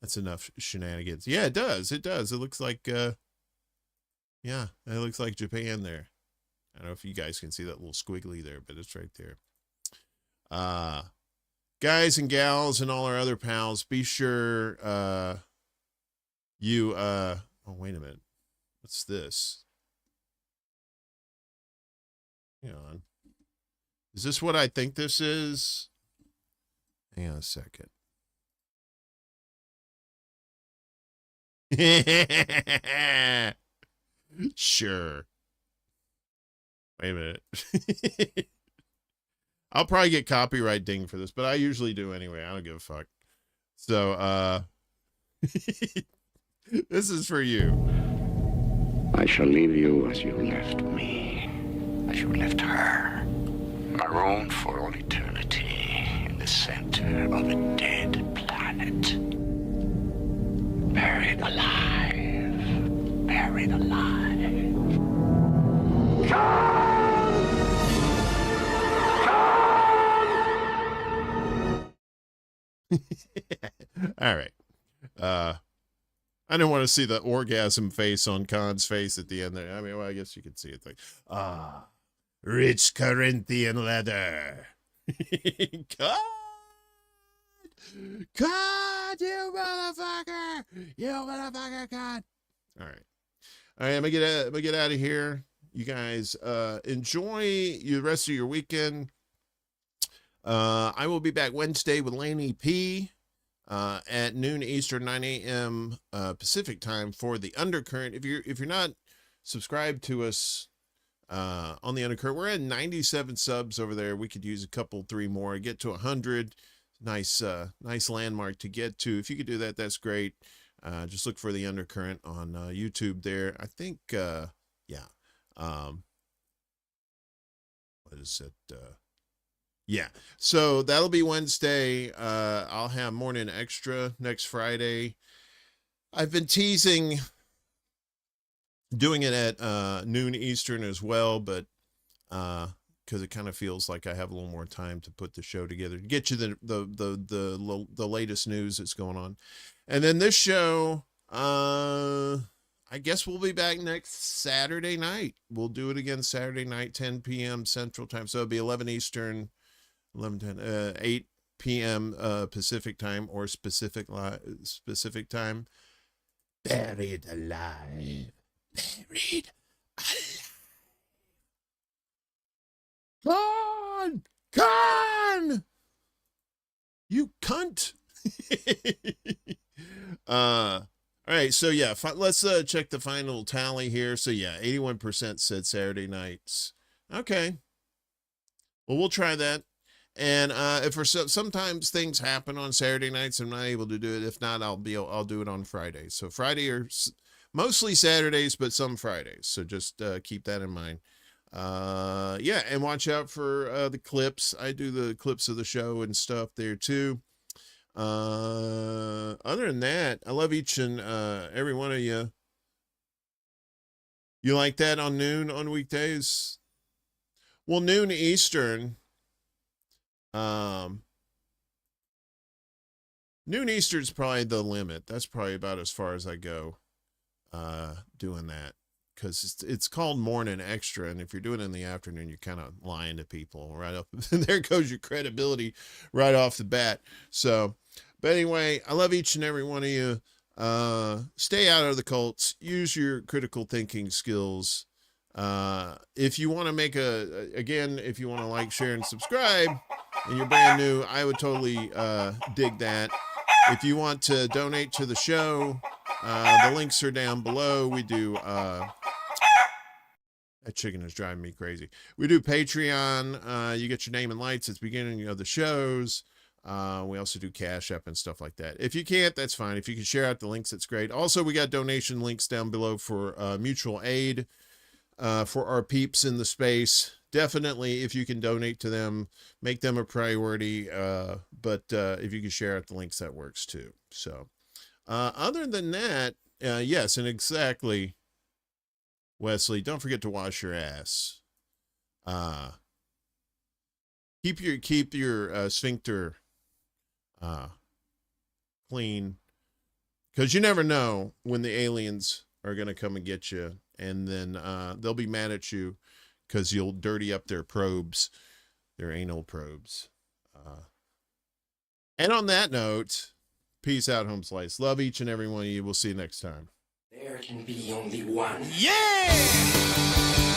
That's enough shenanigans. Yeah, it does. It does. It looks like, yeah, it looks like Japan there. I don't know if you guys can see that little squiggly there, but it's right there. Guys and gals and all our other pals, be sure, oh, wait a minute. What's this? Hang on. Is this what I think this is? Hang on a second. Sure. Wait a minute. I'll probably get copyright ding for this, but I usually do anyway. I don't give a fuck. So, this is for you. I shall leave you as you left me, as you left her, marooned for all eternity in the center of a dead planet. Buried alive. Buried alive. All right. I didn't want to see the orgasm face on Khan's face at the end there. I mean, well, I guess you could see it like, rich Corinthian leather. God, you motherfucker, God. All right, I'm gonna get out of here. You guys enjoy the rest of your weekend. I will be back Wednesday with Laney P. At noon Eastern, 9 a.m. Pacific time for the Undercurrent. If you're not subscribed to us on the Undercurrent, we're at 97 subs over there. We could use a couple, 3 more, get to 100. Nice landmark to get to. If you could do that, that's great. Just look for the Undercurrent on YouTube there. I think, yeah. What is it? Yeah, so that'll be Wednesday. I'll have Morning Extra next Friday. I've been teasing doing it at noon Eastern as well, but because it kind of feels like I have a little more time to put the show together to get you the latest news that's going on. And then this show, I guess we'll be back next Saturday night. We'll do it again Saturday night, 10 p.m. Central Time. So it'll be 11 Eastern. 8 p.m. Pacific time or specific time. Buried alive. Buried alive. Gone! You cunt! All right, so yeah, let's check the final tally here. So yeah, 81% said Saturday nights. Okay. Well, we'll try that. And if sometimes things happen on Saturday nights, I'm not able to do it. If not, I'll do it on Friday. So Friday or mostly Saturdays, but some Fridays. So just keep that in mind. Yeah, and watch out for the clips. I do the clips of the show and stuff there too. Other than that, I love each and every one of you. You like that on noon on weekdays? Well, noon Eastern. Noon Eastern's probably the limit. That's probably about as far as I go doing that, because it's called Morning Extra, and if you're doing it in the afternoon, you're kind of lying to people right up. There goes your credibility right off the bat. So, but anyway, I love each and every one of you. Stay out of the cults. Use your critical thinking skills. If you want to make if you want to like, share, and subscribe, and you're brand new, I would totally dig that. If you want to donate to the show, the links are down below. We do that chicken is driving me crazy. We do Patreon. You get your name and lights at the beginning of the shows. We also do CashApp and stuff like that. If you can't, that's fine. If you can share out the links, that's great. Also, we got donation links down below for mutual aid for our peeps in the space. Definitely, if you can donate to them, make them a priority. But if you can share out the links, that works too. So, other than that, yes, and exactly, Wesley, don't forget to wash your ass. Keep your sphincter clean, because you never know when the aliens are going to come and get you, and then they'll be mad at you because you'll dirty up their probes, their anal probes. And on that note, peace out, home slice. Love each and every one of you. We'll see you next time. There can be only one. Yeah!